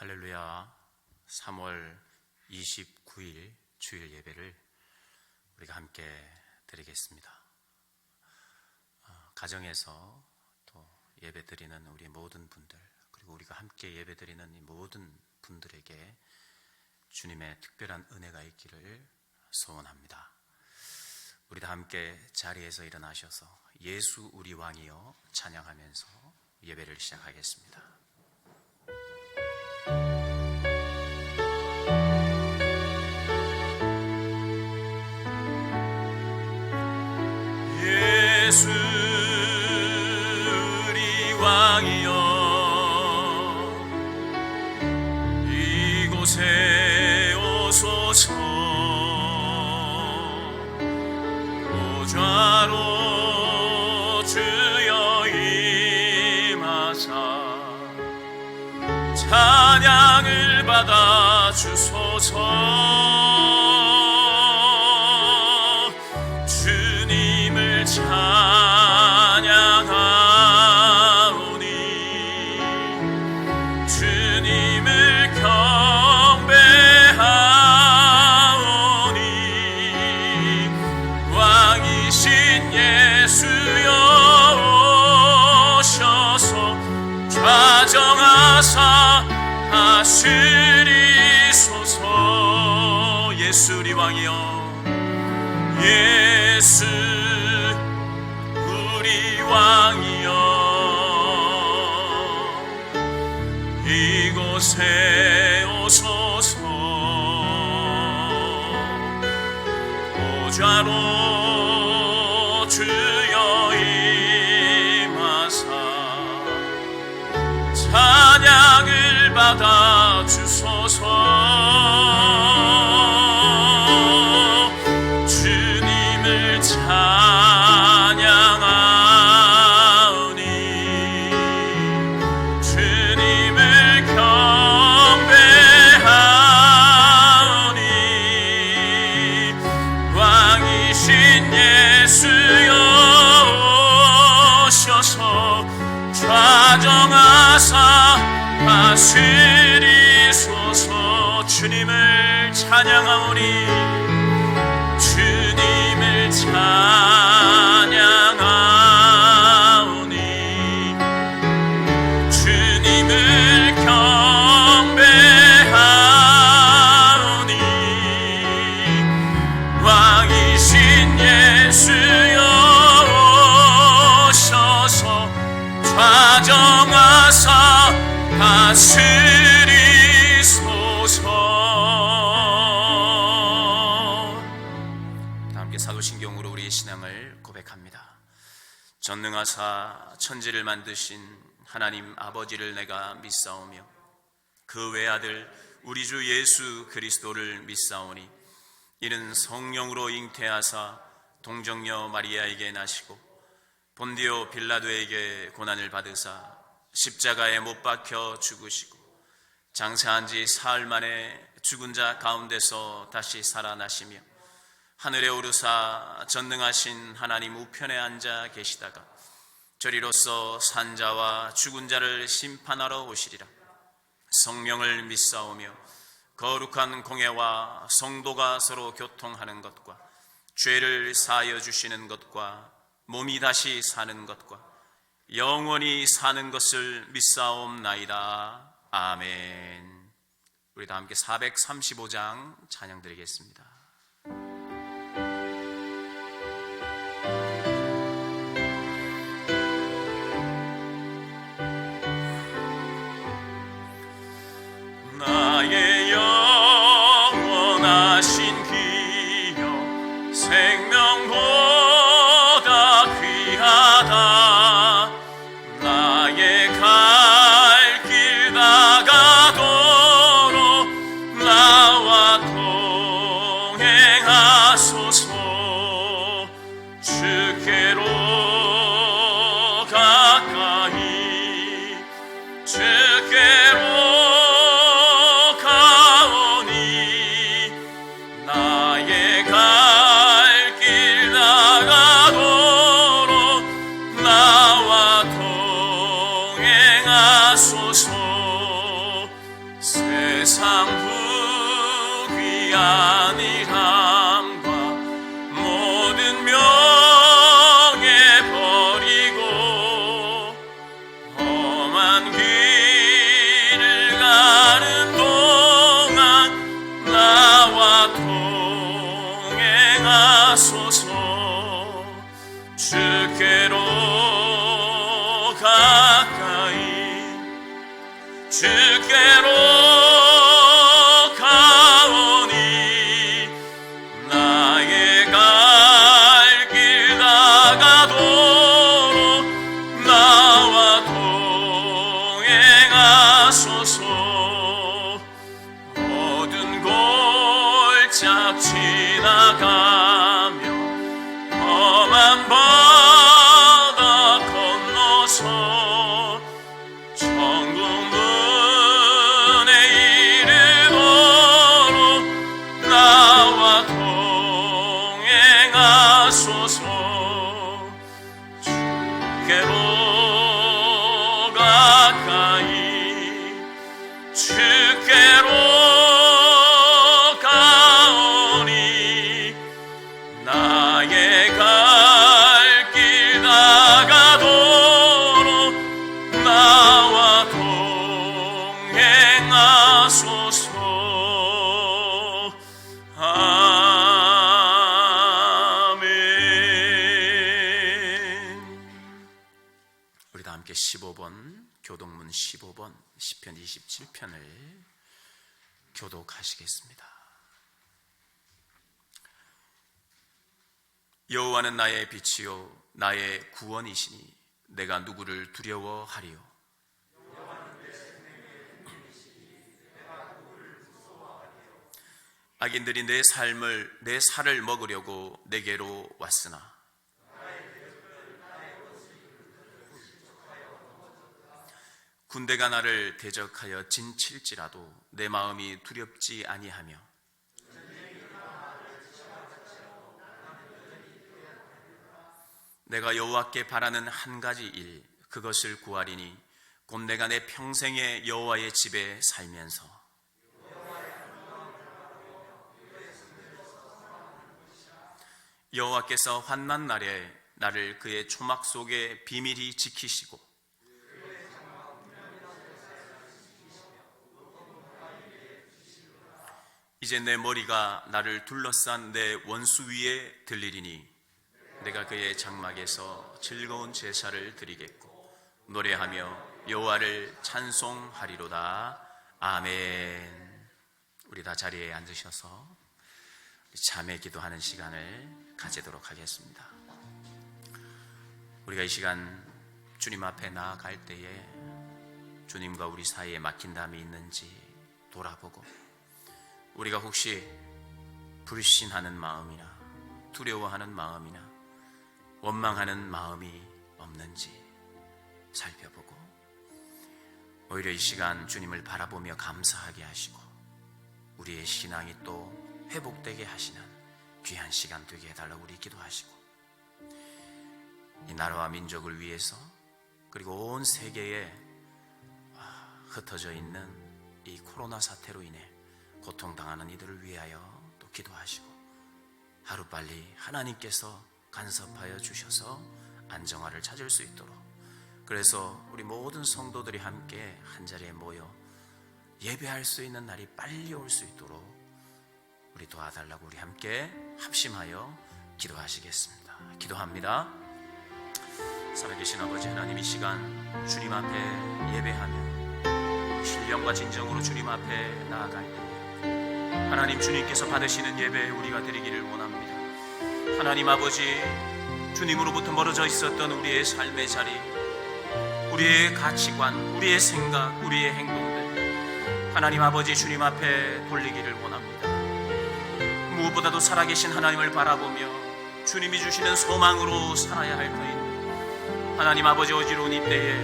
할렐루야. 3월 29일 주일 예배를 우리가 함께 드리겠습니다. 가정에서 또 예배 드리는 우리 모든 분들, 그리고 우리가 함께 예배 드리는 이 모든 분들에게 주님의 특별한 은혜가 있기를 소원합니다. 우리 다 함께 자리에서 일어나셔서 예수 우리 왕이여 찬양하면서 예배를 시작하겠습니다. 예수 우리 왕이여 이곳에 오소서. 보좌로 주여 임하사 찬양을 받아 주소서. 주님을 찬양하오니 주님을 경배하오니 왕이신 예수여 오셔서 좌정하사 하시리소서. 예수 우리 왕이여 예수 우리 왕이여 이곳에 오소서. 보좌로 주여 임하사 찬양을 받아 주소서. 주님을 찬양하오니 주님을 경배하오니 왕이신 예수여 오셔서 좌정하사 하시리소서. 주님을 찬양하오니 주님을 찬양하오니 주님을 경배하오니 왕이신 예수여 오셔서 좌정하사 하시리소서. 함께 사도신경으로 우리의 신앙을 고백합니다. 전능하사 천지를 만드신 하나님 아버지를 내가 믿사오며 그 외아들 우리 주 예수 그리스도를 믿사오니 이는 성령으로 잉태하사 동정녀 마리아에게 나시고 본디오 빌라도에게 고난을 받으사 십자가에 못 박혀 죽으시고 장사한 지 사흘 만에 죽은 자 가운데서 다시 살아나시며 하늘에 오르사 전능하신 하나님 우편에 앉아 계시다가 저리로서 산자와 죽은 자를 심판하러 오시리라. 성령을 믿사오며 거룩한 공회와 성도가 서로 교통하는 것과 죄를 사하여 주시는 것과 몸이 다시 사는 것과 영원히 사는 것을 믿사옵나이다. 아멘. 우리 다 함께 435장 찬양 드리겠습니다. 나의 영원하신 기여 생명보다 귀하다. 나의 갈 길 다가도록 나와 동행하소서. 주께로 가까이 주께로 나의 갈 길 다 행하소서. 주께로 가까이 주께로 가오니 나의 갈 길 다가도록 나와 동행하소서. 모든 골짝 지나가며 험한 바다 건너서 천국 문에 이르도록 나와 동행하소서. 주께로 가까이 주께로 가오니 나의 갈 길 다가도록 나와 동행하소서. 아멘. 우리 다 함께 15번 교독문 15번 시편 27편을 교독하시겠습니다. 여호와는 나의 빛이요 나의 구원이시니 내가 누구를 두려워하리요. 악인들이 내 살을 먹으려고 내게로 왔으나 군대가 나를 대적하여 진칠지라도 내 마음이 두렵지 아니하며 내가 여호와께 바라는 한 가지 일 그것을 구하리니 곧 내가 내 평생에 여호와의 집에 살면서 여호와께서 환난 날에 나를 그의 초막 속에 비밀히 지키시고 이제 내 머리가 나를 둘러싼 내 원수 위에 들리리니 내가 그의 장막에서 즐거운 제사를 드리겠고 노래하며 여호와를 찬송하리로다. 아멘. 우리 다 자리에 앉으셔서 자매 기도하는 시간을 가지도록 하겠습니다. 우리가 이 시간 주님 앞에 나아갈 때에 주님과 우리 사이에 막힌담이 있는지 돌아보고 우리가 혹시 불신하는 마음이나 두려워하는 마음이나 원망하는 마음이 없는지 살펴보고 오히려 이 시간 주님을 바라보며 감사하게 하시고 우리의 신앙이 또 회복되게 하시는 귀한 시간 되게 해달라고 우리 기도하시고 이 나라와 민족을 위해서 그리고 온 세계에 흩어져 있는 이 코로나 사태로 인해 고통당하는 이들을 위하여 또 기도하시고 하루빨리 하나님께서 간섭하여 주셔서 안정화를 찾을 수 있도록 그래서 우리 모든 성도들이 함께 한자리에 모여 예배할 수 있는 날이 빨리 올 수 있도록 우리 도와달라고 우리 함께 합심하여 기도하시겠습니다. 기도합니다. 살아계신 아버지 하나님, 이 시간 주님 앞에 예배하며 신령과 진정으로 주님 앞에 나아갈 때 하나님 주님께서 받으시는 예배 우리가 드리기를 원합니다. 하나님 아버지, 주님으로부터 멀어져 있었던 우리의 삶의 자리, 우리의 가치관, 우리의 생각, 우리의 행동들 하나님 아버지 주님 앞에 돌리기를 원합니다. 무엇보다도 살아계신 하나님을 바라보며 주님이 주시는 소망으로 살아야 할 터인데 하나님 아버지, 어지러운 이때에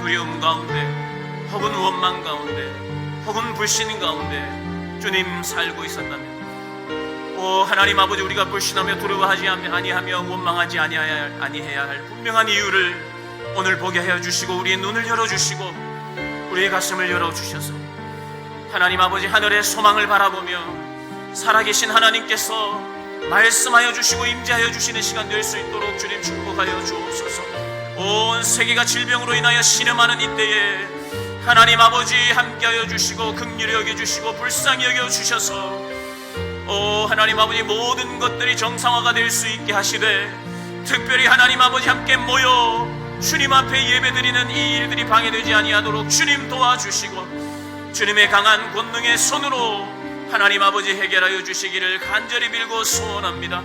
두려움 가운데 혹은 원망 가운데 혹은 불신 가운데 주님 살고 있었다면 오 하나님 아버지, 우리가 불신하며 두려워하지 아니하며 원망하지 아니해야 할 분명한 이유를 오늘 보게 하여 주시고 우리의 눈을 열어주시고 우리의 가슴을 열어주셔서 하나님 아버지 하늘의 소망을 바라보며 살아계신 하나님께서 말씀하여 주시고 임재하여 주시는 시간 될 수 있도록 주님 축복하여 주옵소서. 온 세계가 질병으로 인하여 신음하는 이때에 하나님 아버지 함께하여 주시고 긍휼히 여겨주시고 불쌍히 여겨주셔서 하나님 아버지, 모든 것들이 정상화가 될 수 있게 하시되, 특별히 하나님 아버지 함께 모여 주님 앞에 예배드리는 이 일들이 방해되지 아니하도록 주님 도와주시고, 주님의 강한 권능의 손으로 하나님 아버지 해결하여 주시기를 간절히 빌고 소원합니다.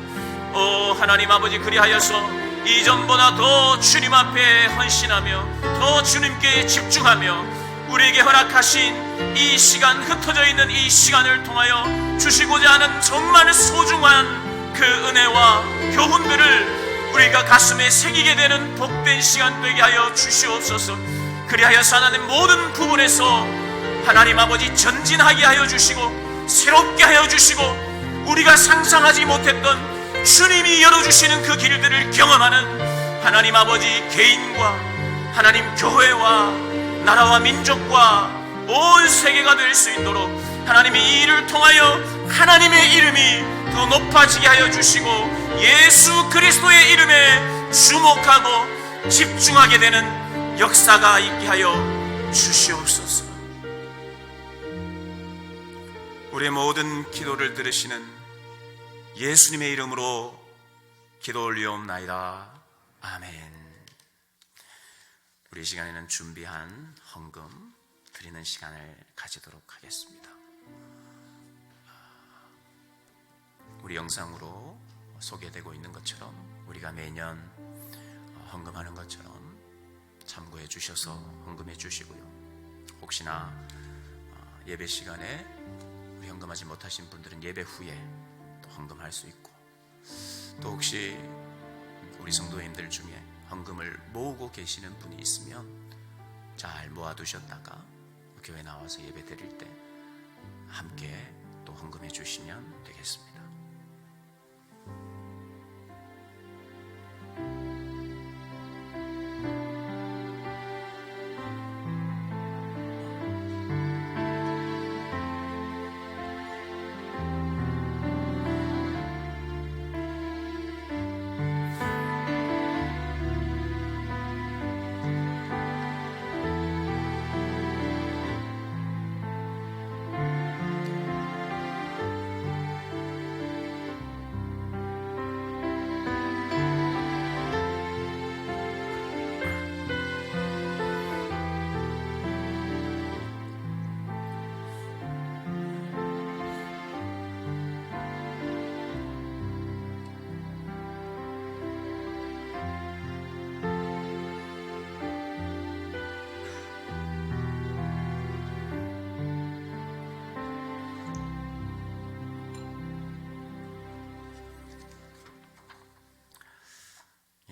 하나님 아버지, 그리하여서 이전보다 더 주님 앞에 헌신하며 더 주님께 집중하며 우리에게 허락하신 이 시간, 흩어져 있는 이 시간을 통하여 주시고자 하는 정말 소중한 그 은혜와 교훈들을 우리가 가슴에 새기게 되는 복된 시간 되게 하여 주시옵소서. 그리하여서 하나님 모든 부분에서 하나님 아버지 전진하게 하여 주시고 새롭게 하여 주시고 우리가 상상하지 못했던 주님이 열어주시는 그 길들을 경험하는 하나님 아버지 개인과 하나님 교회와 나라와 민족과 온 세계가 될 수 있도록 하나님이 이 일을 통하여 하나님의 이름이 더 높아지게 하여 주시고 예수 그리스도의 이름에 주목하고 집중하게 되는 역사가 있게 하여 주시옵소서. 우리의 모든 기도를 들으시는 예수님의 이름으로 기도 올리옵나이다. 아멘. 우리 이 시간에는 준비한 헌금 드리는 시간을 가지도록 하겠습니다. 우리 영상으로 소개되고 있는 것처럼 우리가 매년 헌금하는 것처럼 참고해 주셔서 헌금해 주시고요. 혹시나 예배 시간에 우리 헌금하지 못하신 분들은 예배 후에 또 헌금할 수 있고, 또 혹시 우리 성도님들 중에 헌금을 모으고 계시는 분이 있으면 잘 모아두셨다가 교회 나와서 예배 드릴 때 함께 또 헌금해 주시면 되겠습니다.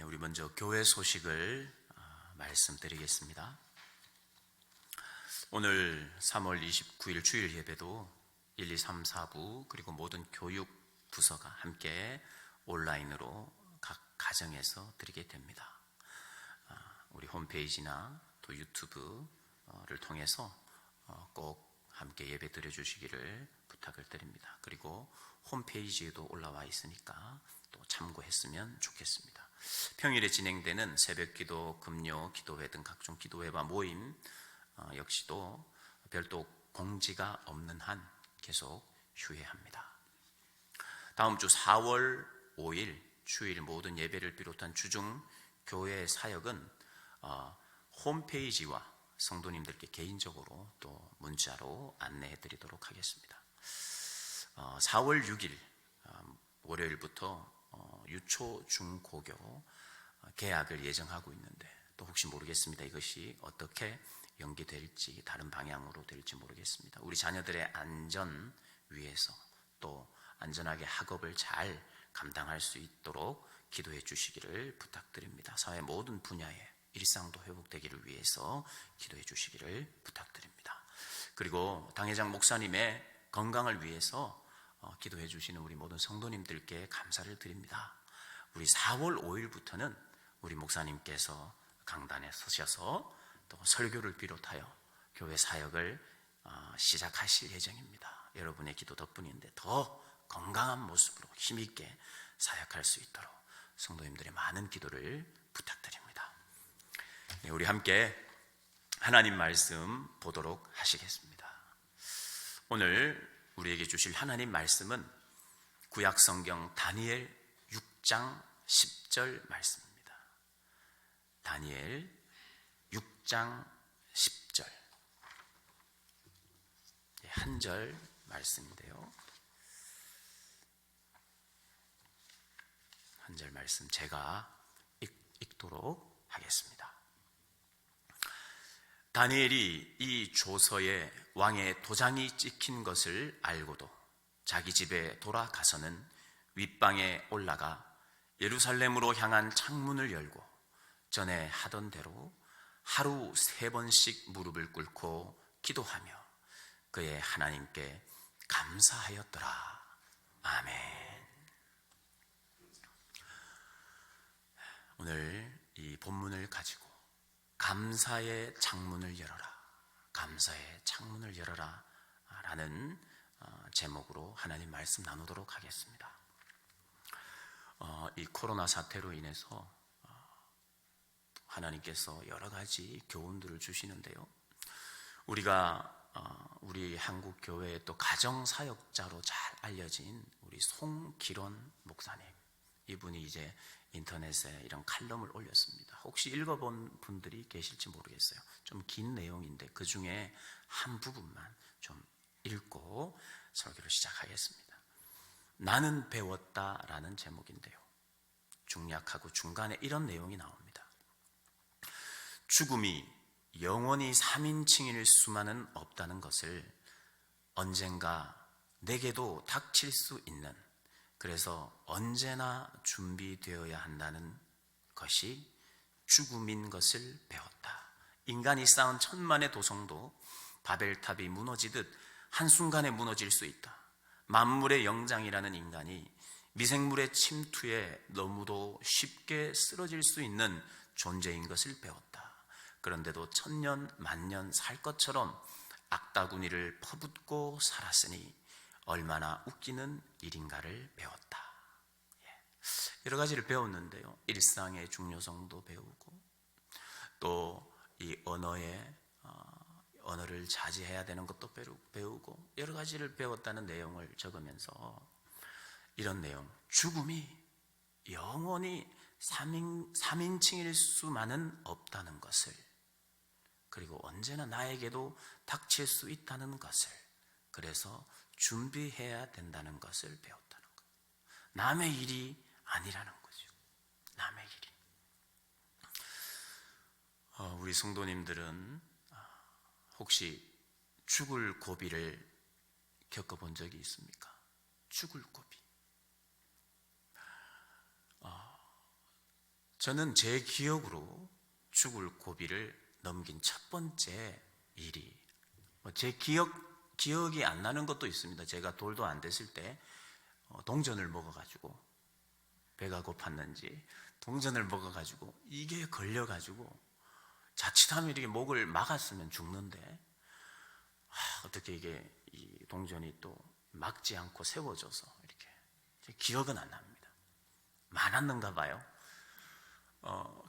우리 먼저 교회 소식을 말씀드리겠습니다. 오늘 3월 29일 주일 예배도 1, 2, 3, 4부 그리고 모든 교육 부서가 함께 온라인으로 각 가정에서 드리게 됩니다. 우리 홈페이지나 또 유튜브를 통해서 꼭 함께 예배 드려주시기를 부탁을 드립니다. 그리고 홈페이지에도 올라와 있으니까 또 참고했으면 좋겠습니다. 평일에 진행되는 새벽기도, 금요, 기도회 등 각종 기도회와 모임 역시도 별도 공지가 없는 한 계속 휴회합니다. 다음 주 4월 5일 주일 모든 예배를 비롯한 주중 교회 사역은 홈페이지와 성도님들께 개인적으로 또 문자로 안내해 드리도록 하겠습니다. 4월 6일 월요일부터 유초, 중, 고교 개학을 예정하고 있는데 또 혹시 모르겠습니다. 이것이 어떻게 연기될지 다른 방향으로 될지 모르겠습니다. 우리 자녀들의 안전 위해서 또 안전하게 학업을 잘 감당할 수 있도록 기도해 주시기를 부탁드립니다. 사회 모든 분야의 일상도 회복되기를 위해서 기도해 주시기를 부탁드립니다. 그리고 당회장 목사님의 건강을 위해서 기도해 주시는 우리 모든 성도님들께 감사를 드립니다. 우리 4월 5일부터는 우리 목사님께서 강단에 서셔서 또 설교를 비롯하여 교회 사역을 시작하실 예정입니다. 여러분의 기도 덕분인데 더 건강한 모습으로 힘있게 사역할 수 있도록 성도님들의 많은 기도를 부탁드립니다. 네, 우리 함께 하나님 말씀 보도록 하시겠습니다. 오늘 우리에게 주실 하나님 말씀은 구약성경 다니엘 6장 10절 말씀입니다. 다니엘 6장 10절. 한 절 말씀인데요. 한 절 말씀 제가 읽도록 하겠습니다. 다니엘이 이 조서에 왕의 도장이 찍힌 것을 알고도 자기 집에 돌아가서는 윗방에 올라가 예루살렘으로 향한 창문을 열고 전에 하던 대로 하루 3번씩 무릎을 꿇고 기도하며 그의 하나님께 감사하였더라. 아멘. 오늘 이 본문을 가지고 감사의 창문을 열어라, 감사의 창문을 열어라 라는 제목으로 하나님 말씀 나누도록 하겠습니다. 이 코로나 사태로 인해서 하나님께서 여러 가지 교훈들을 주시는데요. 우리가 우리 한국 교회의 또 가정 사역자로 잘 알려진 우리 송기론 목사님, 이분이 이제 인터넷에 이런 칼럼을 올렸습니다. 혹시 읽어본 분들이 계실지 모르겠어요. 좀 긴 내용인데 그 중에 한 부분만 좀 읽고 설교를 시작하겠습니다. 나는 배웠다라는 제목인데요. 중약하고 중간에 이런 내용이 나옵니다. 죽음이 영원히 3인칭일 수만은 없다는 것을 언젠가 내게도 닥칠 수 있는, 그래서 언제나 준비되어야 한다는 것이 죽음인 것을 배웠다. 인간이 쌓은 천만의 도성도 바벨탑이 무너지듯 한순간에 무너질 수 있다. 만물의 영장이라는 인간이 미생물의 침투에 너무도 쉽게 쓰러질 수 있는 존재인 것을 배웠다. 그런데도 천년 만년 살 것처럼 악다구니를 퍼붓고 살았으니 얼마나 웃기는 일인가를 배웠다. 여러 가지를 배웠는데요. 일상의 중요성도 배우고 또 이 언어를 자제해야 되는 것도 배우고 여러 가지를 배웠다는 내용을 적으면서 이런 내용, 죽음이 영원히 3인칭일 수만은 없다는 것을, 그리고 언제나 나에게도 닥칠 수 있다는 것을, 그래서 준비해야 된다는 것을 배웠다는 것. 남의 일이 아니라는 거죠. 남의 일이. 우리 성도님들은 혹시 죽을 고비를 겪어본 적이 있습니까? 죽을 고비. 저는 제 기억으로 죽을 고비를 넘긴 첫 번째 일이, 제 기억이 안 나는 것도 있습니다. 제가 돌도 안 됐을 때 동전을 먹어가지고 배가 고팠는지 동전을 먹어가지고 이게 걸려가지고 자칫하면 이렇게 목을 막았으면 죽는데 어떻게 이게 이 동전이 또 막지 않고 세워져서 이렇게, 제 기억은 안 납니다. 많았는가 봐요.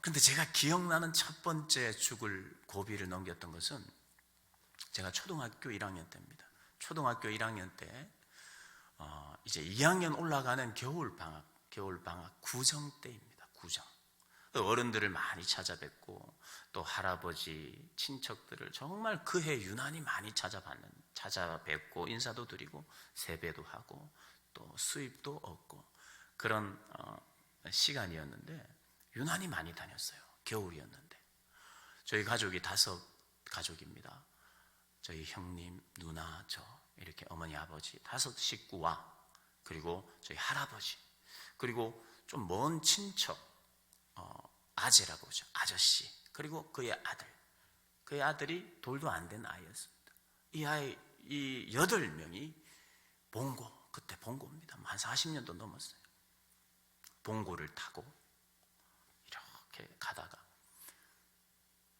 근데 제가 기억나는 첫 번째 죽을 고비를 넘겼던 것은 제가 초등학교 1학년 때입니다. 초등학교 1학년 때 이제 2학년 올라가는 겨울방학 구정 때입니다. 구정. 어른들을 많이 찾아뵙고 또 할아버지, 친척들을 정말 그 해 유난히 많이 찾아뵙고 인사도 드리고 세배도 하고 또 수입도 얻고 그런 시간이었는데 유난히 많이 다녔어요. 겨울이었는데. 저희 가족이 5가족입니다. 저희 형님, 누나, 저 이렇게 어머니, 아버지 5 식구와 그리고 저희 할아버지, 그리고 좀 먼 친척 아재라고 하죠. 아저씨, 그리고 그의 아들이 돌도 안 된 아이였습니다. 이 8명이 그때 봉고입니다. 한 40년도 넘었어요. 봉고를 타고 이렇게 가다가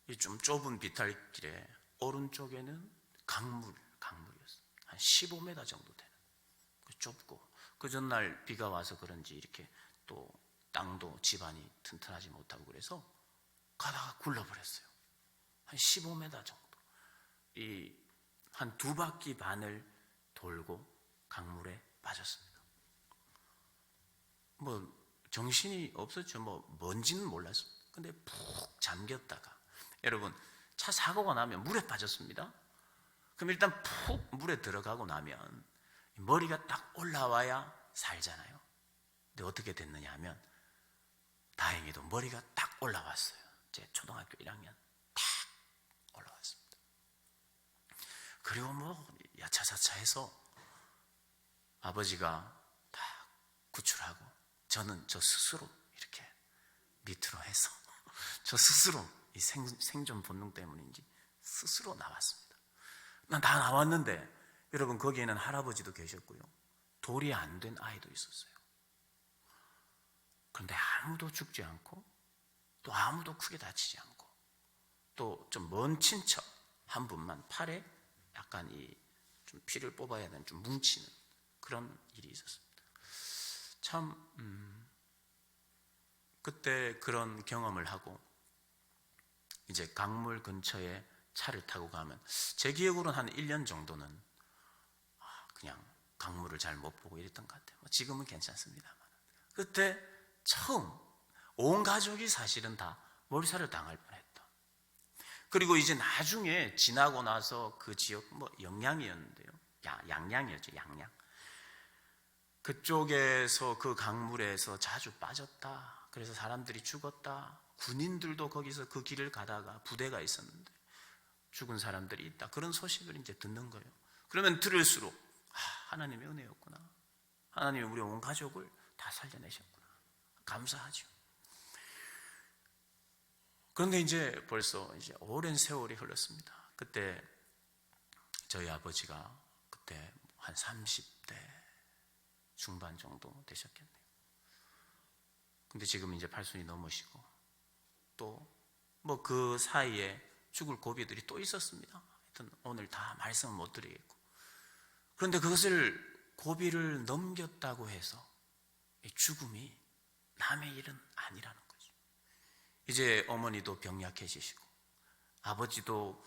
이 좀 좁은 비탈길에 오른쪽에는 강물이었어요. 한 15m 정도 되는, 좁고 그 전날 비가 와서 그런지 이렇게 또 땅도 집안이 튼튼하지 못하고 그래서 가다가 굴러버렸어요. 한 15m 정도. 한 2바퀴 반을 돌고 강물에 빠졌습니다. 뭐 정신이 없었죠. 뭔지는 몰랐어요. 근데 푹 잠겼다가, 여러분 차 사고가 나면 물에 빠졌습니다. 그럼 일단 푹 물에 들어가고 나면 머리가 딱 올라와야 살잖아요. 근데 어떻게 됐느냐 하면, 다행히도 머리가 딱 올라왔어요. 제 초등학교 1학년 딱 올라왔습니다. 그리고 야차사차 해서 아버지가 딱 구출하고, 저는 저 스스로 이렇게 밑으로 해서 저 스스로 이 생존 본능 때문인지 스스로 나왔습니다. 난 다 나왔는데, 여러분 거기에는 할아버지도 계셨고요, 돌이 안 된 아이도 있었어요. 그런데 아무도 죽지 않고, 또 아무도 크게 다치지 않고, 또 좀 먼 친척 한 분만 팔에 약간 좀 피를 뽑아야 되는 좀 뭉치는 그런 일이 있었습니다. 참 그때 그런 경험을 하고, 이제 강물 근처에 차를 타고 가면, 제 기억으로는 한 1년 정도는 그냥 강물을 잘 못 보고 이랬던 것 같아요. 지금은 괜찮습니다만, 그때 처음 온 가족이 사실은 다 몰살을 당할 뻔했다. 그리고 이제 나중에 지나고 나서 그 지역 영양이었는데요, 양양이었죠. 양양. 그쪽에서 그 강물에서 자주 빠졌다. 그래서 사람들이 죽었다. 군인들도 거기서 그 길을 가다가 부대가 있었는데 죽은 사람들이 있다. 그런 소식을 이제 듣는 거예요. 그러면 들을수록 하나님의 은혜였구나. 하나님이 우리 온 가족을 다 살려내셨구나. 감사하죠. 그런데 이제 벌써 이제 오랜 세월이 흘렀습니다. 그때 저희 아버지가 그때 한 30대 중반 정도 되셨겠네요. 근데 지금 이제 80이 넘으시고, 또 그 사이에 죽을 고비들이 또 있었습니다. 하여튼 오늘 다 말씀을 못 드리겠고, 그런데 그것을 고비를 넘겼다고 해서 이 죽음이 남의 일은 아니라는 거죠. 이제 어머니도 병약해지시고, 아버지도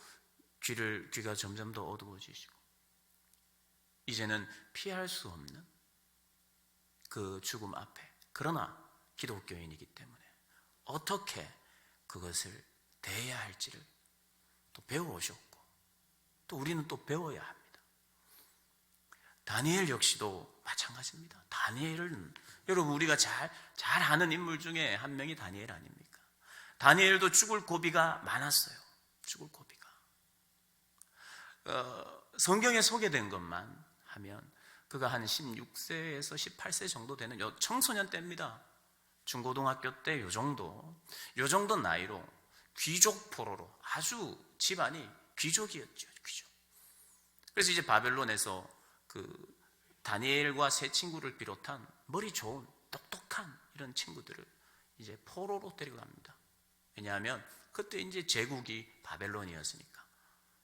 귀가 점점 더 어두워지시고, 이제는 피할 수 없는 그 죽음 앞에, 그러나 기독교인이기 때문에 어떻게 그것을 대해야 할지를 또 배워오셨고, 또 우리는 또 배워야 합니다. 다니엘 역시도 마찬가지입니다. 다니엘은 여러분 우리가 잘 아는 인물 중에 한 명이 다니엘 아닙니까? 다니엘도 죽을 고비가 많았어요. 죽을 고비가. 성경에 소개된 것만 하면 그가 한 16세에서 18세 정도 되는 청소년 때입니다. 중고등학교 때 요 정도 나이로 귀족 포로로, 아주 집안이 귀족이었죠. 귀족. 그래서 이제 바벨론에서 그 다니엘과 세 친구를 비롯한 머리 좋은 똑똑한 이런 친구들을 이제 포로로 데려갑니다. 왜냐하면 그때 이제 제국이 바벨론이었으니까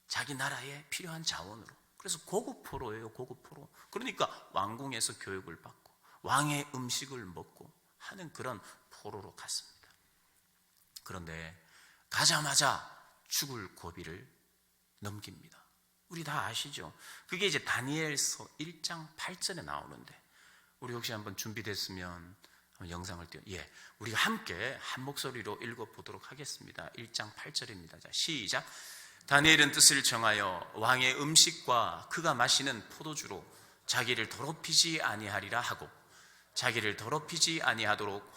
자기 나라에 필요한 자원으로. 그래서 고급 포로예요. 고급 포로. 그러니까 왕궁에서 교육을 받고 왕의 음식을 먹고 하는 그런 포로로 갔습니다. 그런데 가자마자 죽을 고비를 넘깁니다. 우리 다 아시죠? 그게 이제 다니엘서 1장 8절에 나오는데, 우리 혹시 한번 준비됐으면 한번 영상을 우리가 함께 한 목소리로 읽어보도록 하겠습니다. 1장 8절입니다. 자, 시작. 다니엘은 뜻을 정하여 왕의 음식과 그가 마시는 포도주로 자기를 더럽히지 아니하리라 하고, 자기를 더럽히지 아니하도록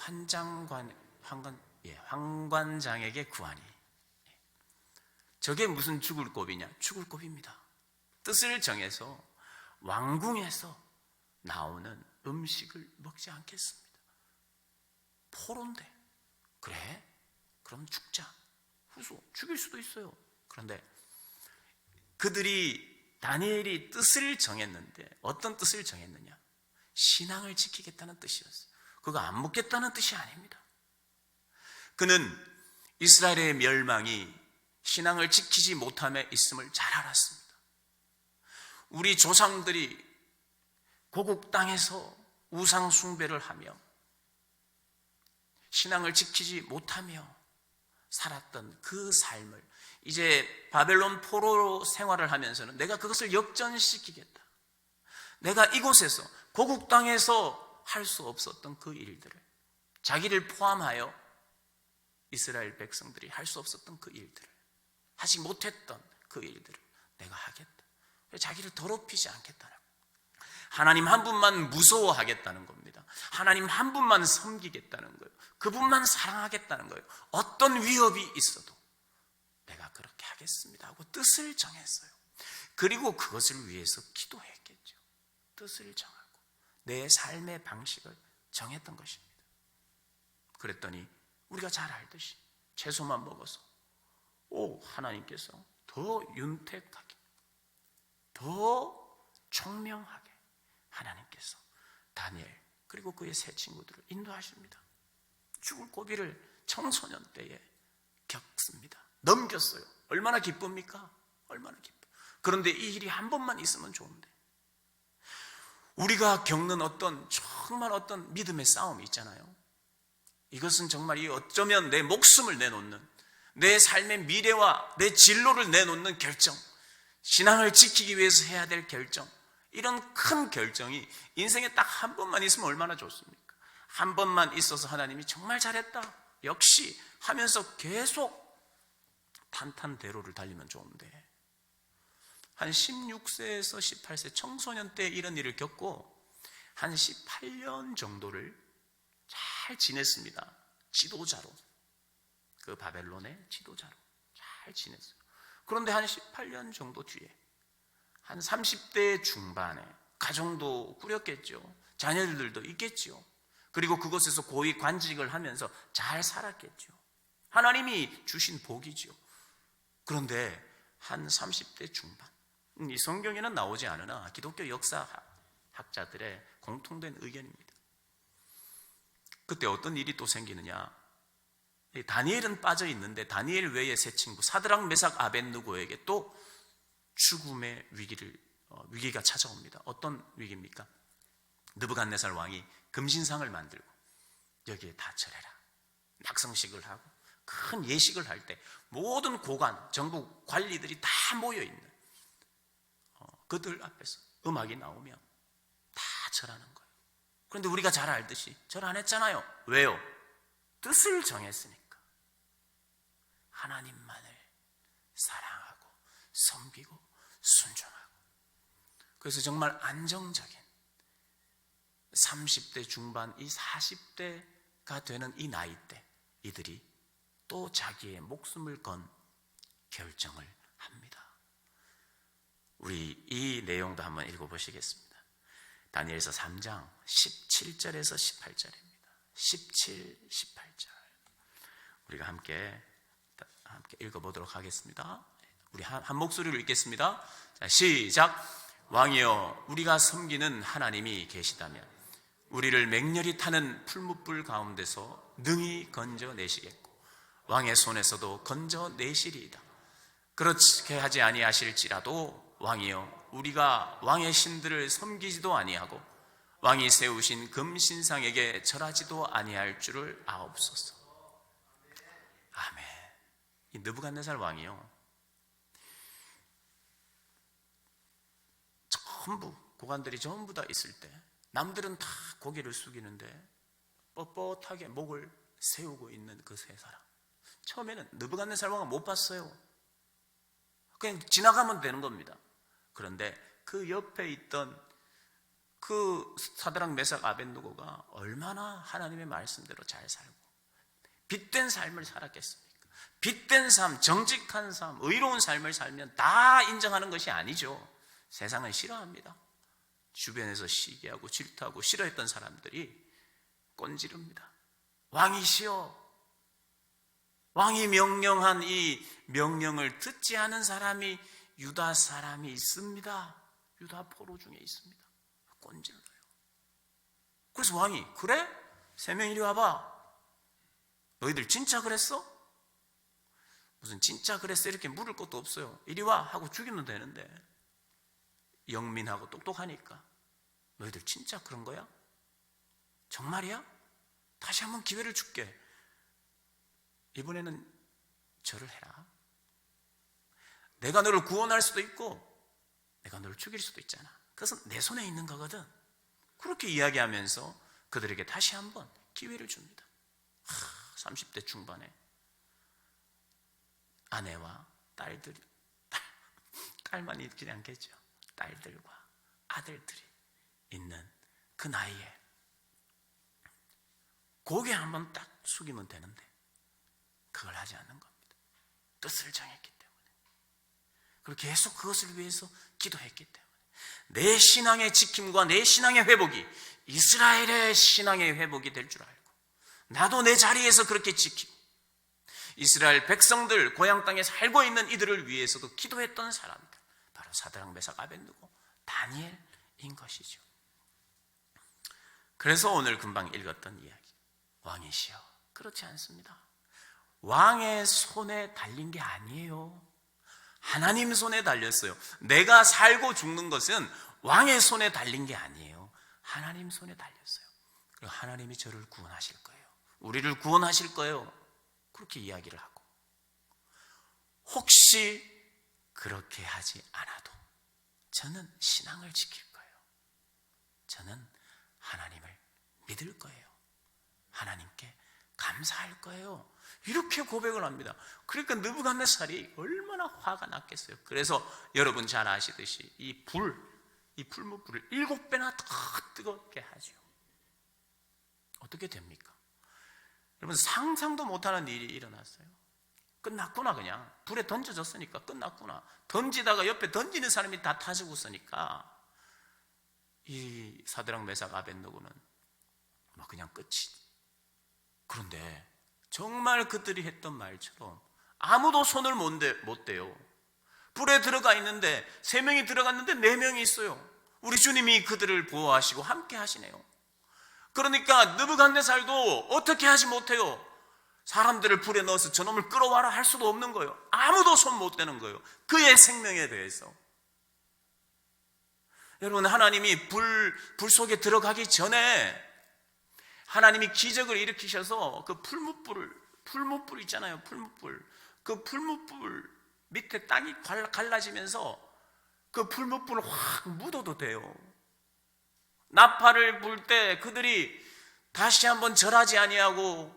황관장에게 구하니. 저게 무슨 죽을 고비냐? 죽을 고비입니다. 뜻을 정해서 왕궁에서 나오는 음식을 먹지 않겠습니다. 포로인데, 그래? 그럼 죽자. 후소 죽일 수도 있어요. 그런데 다니엘이 뜻을 정했는데, 어떤 뜻을 정했느냐? 신앙을 지키겠다는 뜻이었어요. 그거 안 먹겠다는 뜻이 아닙니다. 그는 이스라엘의 멸망이 신앙을 지키지 못함에 있음을 잘 알았습니다. 우리 조상들이 고국 땅에서 우상 숭배를 하며 신앙을 지키지 못하며 살았던 그 삶을 이제 바벨론 포로 생활을 하면서는 내가 그것을 역전시키겠다. 내가 이곳에서 고국 땅에서 할 수 없었던 그 일들을, 자기를 포함하여 이스라엘 백성들이 할 수 없었던 그 일들을, 하지 못했던 그 일들을 내가 하겠다. 자기를 더럽히지 않겠다는, 하나님 한 분만 무서워하겠다는 겁니다. 하나님 한 분만 섬기겠다는 거예요. 그분만 사랑하겠다는 거예요. 어떤 위협이 있어도 내가 그렇게 하겠습니다 하고 뜻을 정했어요. 그리고 그것을 위해서 기도했겠죠. 뜻을 정하고 내 삶의 방식을 정했던 것입니다. 그랬더니 우리가 잘 알듯이 채소만 먹어서 하나님께서 더 윤택하게, 더 총명하게 하나님께서 다니엘 그리고 그의 세 친구들을 인도하십니다. 죽을 고비를 청소년 때에 겪습니다. 넘겼어요. 얼마나 기쁩니까? 얼마나 기뻐요. 그런데 이 일이 한 번만 있으면 좋은데, 우리가 겪는 정말 어떤 믿음의 싸움이 있잖아요. 이것은 정말 어쩌면 내 목숨을 내놓는, 내 삶의 미래와 내 진로를 내놓는 결정, 신앙을 지키기 위해서 해야 될 결정, 이런 큰 결정이 인생에 딱 한 번만 있으면 얼마나 좋습니까? 한 번만 있어서 하나님이 정말 잘했다, 역시 하면서 계속 탄탄대로를 달리면 좋은데, 한 16세에서 18세 청소년 때 이런 일을 겪고 한 18년 정도를 잘 지냈습니다. 지도자로, 그 바벨론의 지도자로 잘 지냈어요. 그런데 한 18년 정도 뒤에 한 30대 중반에 가정도 꾸렸겠죠. 자녀들도 있겠죠. 그리고 그곳에서 고위 관직을 하면서 잘 살았겠죠. 하나님이 주신 복이죠. 그런데 한 30대 중반, 이 성경에는 나오지 않으나 기독교 역사학자들의 공통된 의견입니다. 그때 어떤 일이 또 생기느냐, 다니엘은 빠져 있는데 다니엘 외의 세 친구 사드락 메삭 아벳느고에게 또 죽음의 위기가 찾아옵니다. 어떤 위기입니까? 느부갓네살 왕이 금신상을 만들고 여기에 다 절해라, 낙성식을 하고 큰 예식을 할 때 모든 고관, 정부 관리들이 다 모여있는 그들 앞에서 음악이 나오면 다 절하는 거예요. 그런데 우리가 잘 알듯이 절 안 했잖아요. 왜요? 뜻을 정했으니까. 하나님만을 사랑하고 섬기고 순종하고. 그래서 정말 안정적인 30대 중반, 이 40대가 되는 이 나이 때 이들이 또 자기의 목숨을 건 결정을 합니다. 우리 이 내용도 한번 읽어보시겠습니다. 다니엘서 3장 17절에서 18절입니다. 17, 18절 우리가 함께 읽어보도록 하겠습니다. 우리 한 목소리로 읽겠습니다. 자, 시작. 왕이여, 우리가 섬기는 하나님이 계시다면 우리를 맹렬히 타는 풀무불 가운데서 능히 건져내시겠고 왕의 손에서도 건져내시리이다. 그렇게 하지 아니하실지라도 왕이여, 우리가 왕의 신들을 섬기지도 아니하고 왕이 세우신 금신상에게 절하지도 아니할 줄을 아옵소서. 아멘. 이 느부갓네살 왕이요, 전부 고관들이 전부 다 있을 때 남들은 다 고개를 숙이는데 뻣뻣하게 목을 세우고 있는 그 세 사람, 처음에는 느부갓네살 왕은 못 봤어요. 그냥 지나가면 되는 겁니다. 그런데 그 옆에 있던 그 사드락 메삭 아벳느고가 얼마나 하나님의 말씀대로 잘 살고 빛된 삶을 살았겠습니까? 빛된 삶, 정직한 삶, 의로운 삶을 살면 다 인정하는 것이 아니죠. 세상은 싫어합니다. 주변에서 시기하고 질투하고 싫어했던 사람들이 꼰지릅니다. 왕이시여, 왕이 명령한 이 명령을 듣지 않은 사람이 유다 사람이 있습니다. 유다 포로 중에 있습니다. 꼰질러요. 그래서 왕이, 그래? 세 명 이리 와봐. 너희들 진짜 그랬어? 무슨 진짜 그랬어? 이렇게 물을 것도 없어요. 이리 와 하고 죽이면 되는데, 영민하고 똑똑하니까 너희들 진짜 그런 거야? 정말이야? 다시 한번 기회를 줄게. 이번에는 절을 해라. 내가 너를 구원할 수도 있고 내가 너를 죽일 수도 있잖아. 그것은 내 손에 있는 거거든. 그렇게 이야기하면서 그들에게 다시 한번 기회를 줍니다. 30대 중반에 아내와 딸들이, 딸만 있지 않겠죠. 딸들과 아들들이 있는 그 나이에 고개 한번 딱 숙이면 되는데 그걸 하지 않는 겁니다. 뜻을 정했기 때문에. 그리고 계속 그것을 위해서 기도했기 때문에. 내 신앙의 지킴과 내 신앙의 회복이 이스라엘의 신앙의 회복이 될 줄 알고, 나도 내 자리에서 그렇게 지키고, 이스라엘 백성들, 고향 땅에 살고 있는 이들을 위해서도 기도했던 사람들, 바로 사드락, 메삭, 아벳느고, 다니엘인 것이죠. 그래서 오늘 금방 읽었던 이야기, 왕이시여, 그렇지 않습니다. 왕의 손에 달린 게 아니에요. 하나님 손에 달렸어요. 내가 살고 죽는 것은 왕의 손에 달린 게 아니에요. 하나님 손에 달렸어요. 그리고 하나님이 저를 구원하실 거예요. 우리를 구원하실 거예요. 그렇게 이야기를 하고, 혹시 그렇게 하지 않아도 저는 신앙을 지킬 거예요. 저는 하나님을 믿을 거예요. 하나님께 감사할 거예요. 이렇게 고백을 합니다. 그러니까 느부갓네살이 얼마나 화가 났겠어요. 그래서 여러분 잘 아시듯이 이 풀무불을 7배나 더 뜨겁게 하죠. 어떻게 됩니까? 여러분 상상도 못하는 일이 일어났어요. 끝났구나. 그냥 불에 던져졌으니까 끝났구나. 던지다가 옆에 던지는 사람이 다 타 죽었으니까 이 사드락, 메삭, 아벳느고는 뭐 그냥 끝이. 그런데 정말 그들이 했던 말처럼 아무도 손을 못 대요. 불에 들어가 있는데 3명이 들어갔는데 4명이 있어요. 우리 주님이 그들을 보호하시고 함께 하시네요. 그러니까 느부갓네살도 어떻게 하지 못해요. 사람들을 불에 넣어서 저놈을 끌어와라 할 수도 없는 거예요. 아무도 손 못 대는 거예요. 그의 생명에 대해서. 여러분, 하나님이 불 속에 들어가기 전에 하나님이 기적을 일으키셔서 그 풀무불 있잖아요. 풀무불. 그 풀무불 밑에 땅이 갈라지면서 그 풀무불을 확 묻어도 돼요. 나팔을 불 때 그들이 다시 한번 절하지 아니하고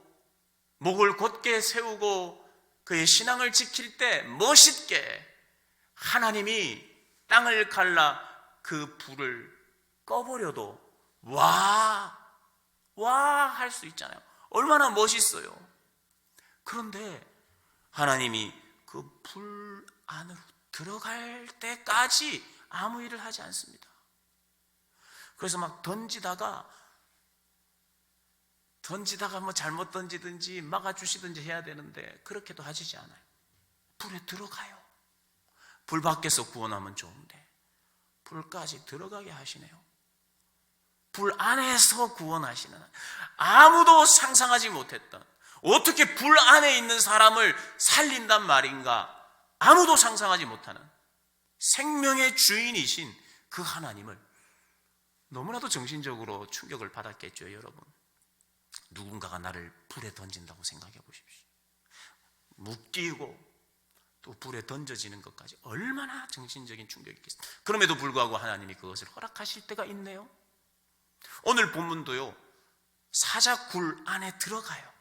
목을 곧게 세우고 그의 신앙을 지킬 때 멋있게 하나님이 땅을 갈라 그 불을 꺼버려도 와 할 수 있잖아요. 얼마나 멋있어요. 그런데 하나님이 그 불 안으로 들어갈 때까지 아무 일을 하지 않습니다. 그래서 막 던지다가 뭐 잘못 던지든지 막아주시든지 해야 되는데 그렇게도 하시지 않아요. 불에 들어가요. 불 밖에서 구원하면 좋은데 불까지 들어가게 하시네요. 불 안에서 구원하시는, 아무도 상상하지 못했던, 어떻게 불 안에 있는 사람을 살린단 말인가, 아무도 상상하지 못하는 생명의 주인이신 그 하나님을 너무나도 정신적으로 충격을 받았겠죠. 여러분, 누군가가 나를 불에 던진다고 생각해 보십시오. 묶이고 또 불에 던져지는 것까지 얼마나 정신적인 충격이 있겠습니까? 그럼에도 불구하고 하나님이 그것을 허락하실 때가 있네요. 오늘 본문도요, 사자굴 안에 들어가요.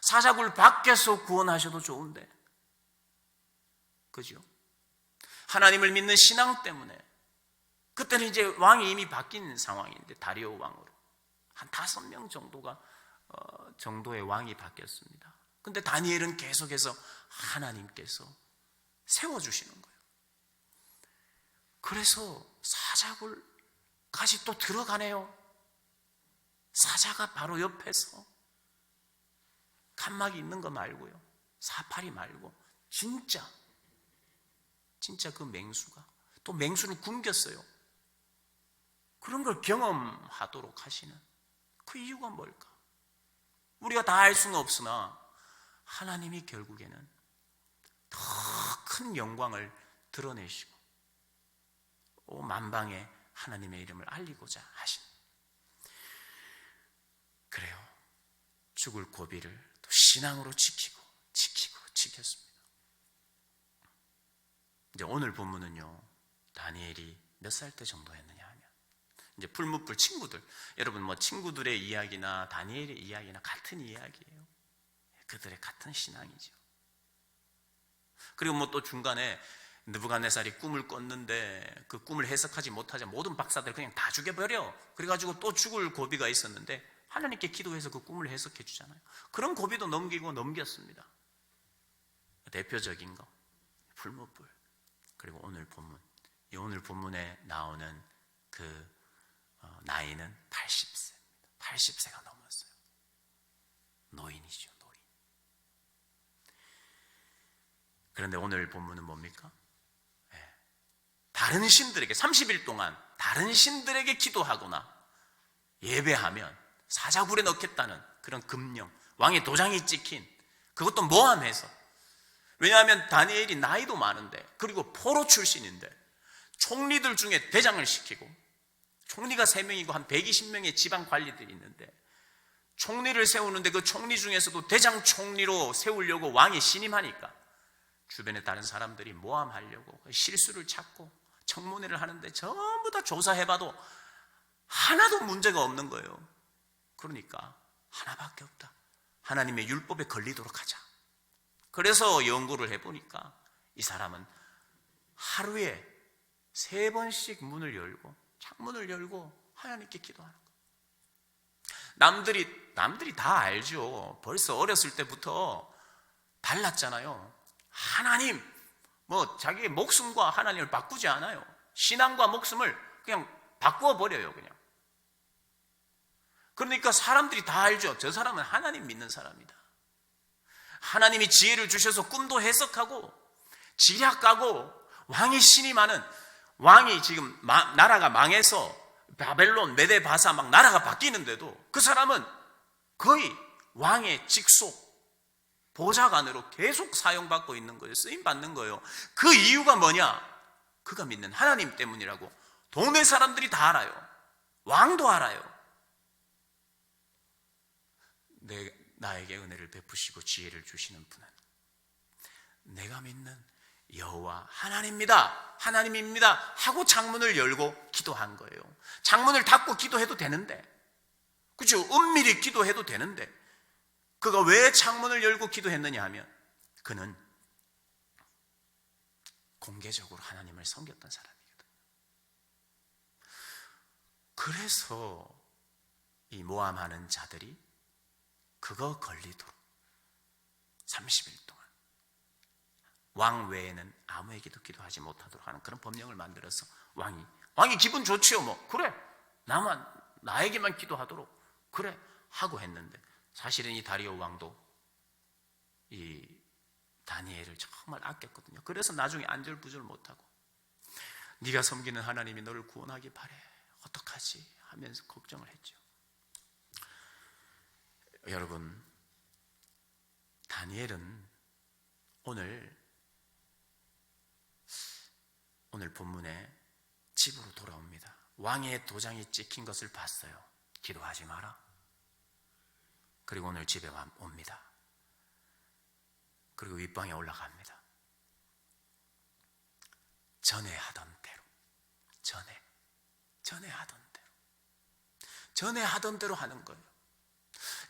사자굴 밖에서 구원하셔도 좋은데, 그죠? 하나님을 믿는 신앙 때문에, 그때는 이제 왕이 이미 바뀐 상황인데, 다리오 왕으로 한 5명 정도의 왕이 바뀌었습니다. 근데 다니엘은 계속해서 하나님께서 세워주시는 거예요. 그래서 사자굴까지 또 들어가네요. 사자가 바로 옆에서, 칸막이 있는 거 말고요, 사파리 말고 진짜 그 맹수가 또 맹수를 굶겼어요. 그런 걸 경험하도록 하시는 그 이유가 뭘까? 우리가 다 알 수는 없으나 하나님이 결국에는 더 큰 영광을 드러내시고 만방에 하나님의 이름을 알리고자 하신, 그래요. 죽을 고비를 또 신앙으로 지켰습니다. 이제 오늘 본문은요, 다니엘이 몇 살 때 정도 했느냐 하면 이제 풀무불 친구들, 여러분 뭐 친구들의 이야기나 다니엘의 이야기나 같은 이야기예요. 그들의 같은 신앙이죠. 그리고 뭐 또 중간에 느부갓네살이 꿈을 꿨는데 그 꿈을 해석하지 못하자 모든 박사들 그냥 다 죽여버려. 그래가지고 또 죽을 고비가 있었는데 하나님께 기도해서 그 꿈을 해석해 주잖아요. 그런 고비도 넘겼습니다. 대표적인 거 풀무불. 그리고 오늘 본문, 이 오늘 본문에 나오는 그 나이는 80세입니다. 80세가 넘었어요. 노인이죠, 노인. 그런데 오늘 본문은 뭡니까? 다른 신들에게 30일 동안 다른 신들에게 기도하거나 예배하면 사자굴에 넣겠다는 그런 금령, 왕의 도장이 찍힌, 그것도 모함해서. 왜냐하면 다니엘이 나이도 많은데, 그리고 포로 출신인데 총리들 중에 대장을 시키고, 총리가 3명이고 한 120명의 지방 관리들이 있는데 총리를 세우는데 그 총리 중에서도 대장 총리로 세우려고 왕이 신임하니까 주변에 다른 사람들이 모함하려고 실수를 찾고 청문회를 하는데 전부 다 조사해봐도 하나도 문제가 없는 거예요. 그러니까 하나밖에 없다. 하나님의 율법에 걸리도록 하자. 그래서 연구를 해보니까 이 사람은 하루에 3번씩 문을 열고 창문을 열고 하나님께 기도하는 거예요. 남들이 다 알죠. 벌써 어렸을 때부터 달랐잖아요. 하나님, 뭐 자기의 목숨과 하나님을 바꾸지 않아요. 신앙과 목숨을 그냥 바꾸어 버려요, 그냥. 그러니까 사람들이 다 알죠. 저 사람은 하나님 믿는 사람이다. 하나님이 지혜를 주셔서 꿈도 해석하고 지략 가고 왕이 신임하는, 왕이 지금 나라가 망해서 바벨론, 메데, 바사 막 나라가 바뀌는데도 그 사람은 거의 왕의 직속 보좌관으로 계속 사용받고 있는 거예요. 쓰임받는 거예요. 그 이유가 뭐냐? 그가 믿는 하나님 때문이라고 동네 사람들이 다 알아요. 왕도 알아요. 나에게 은혜를 베푸시고 지혜를 주시는 분은 내가 믿는 여호와 하나님입니다 하고 창문을 열고 기도한 거예요. 창문을 닫고 기도해도 되는데, 그렇죠? 은밀히 기도해도 되는데 그가 왜 창문을 열고 기도했느냐 하면 그는 공개적으로 하나님을 섬겼던 사람이거든요. 그래서 이 모함하는 자들이 그거 걸리도록 30일 동안 왕 외에는 아무에게도 기도하지 못하도록 하는 그런 법령을 만들어서 왕이 기분 좋지요. 뭐 그래, 나에게만 기도하도록 그래 하고 했는데, 사실은 이 다리오 왕도 이 다니엘을 정말 아꼈거든요. 그래서 나중에 안절부절 못하고 네가 섬기는 하나님이 너를 구원하기 바래, 어떡하지 하면서 걱정을 했죠. 여러분, 다니엘은 오늘 본문에 집으로 돌아옵니다. 왕의 도장이 찍힌 것을 봤어요. 기도하지 마라. 그리고 오늘 집에 옵니다. 그리고 윗방에 올라갑니다. 전에 하던 대로, 전에 하던 대로 하는 거예요.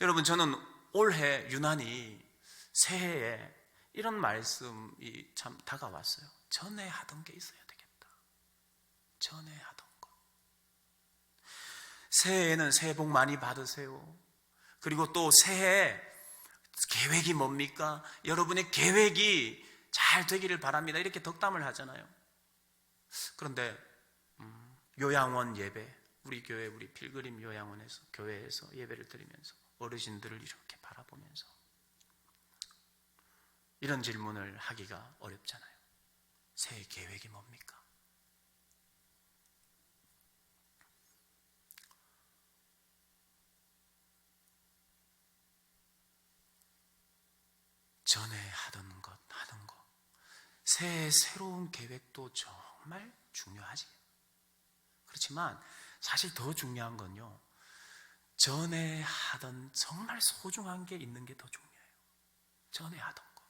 여러분, 저는 올해 유난히 새해에 이런 말씀이 참 다가왔어요. 전에 하던 게 있어야 되겠다. 전에 하던 거. 새해에는 새해 복 많이 받으세요. 그리고 또 새해 계획이 뭡니까? 여러분의 계획이 잘 되기를 바랍니다. 이렇게 덕담을 하잖아요. 그런데 요양원 예배, 우리 교회, 우리 필그림 요양원에서, 교회에서 예배를 드리면서 어르신들을 이렇게 바라보면서 이런 질문을 하기가 어렵잖아요. 새해 계획이 뭡니까? 전에 하던 것, 하는 것. 새해 새로운 계획도 정말 중요하지. 그렇지만 사실 더 중요한 건요, 전에 하던 정말 소중한 게 있는 게 더 중요해요. 전에 하던 거.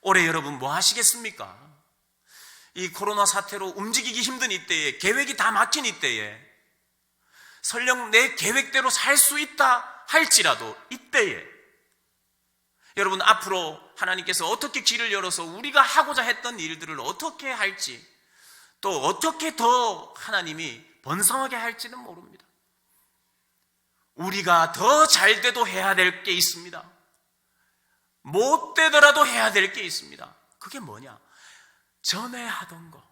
올해 여러분 뭐 하시겠습니까? 이 코로나 사태로 움직이기 힘든 이때에, 계획이 다 막힌 이때에, 설령 내 계획대로 살 수 있다 할지라도 이때에 여러분, 앞으로 하나님께서 어떻게 길을 열어서 우리가 하고자 했던 일들을 어떻게 할지, 또 어떻게 더 하나님이 번성하게 할지는 모릅니다. 우리가 더 잘 돼도 해야 될 게 있습니다. 못 되더라도 해야 될 게 있습니다. 그게 뭐냐? 전에 하던 거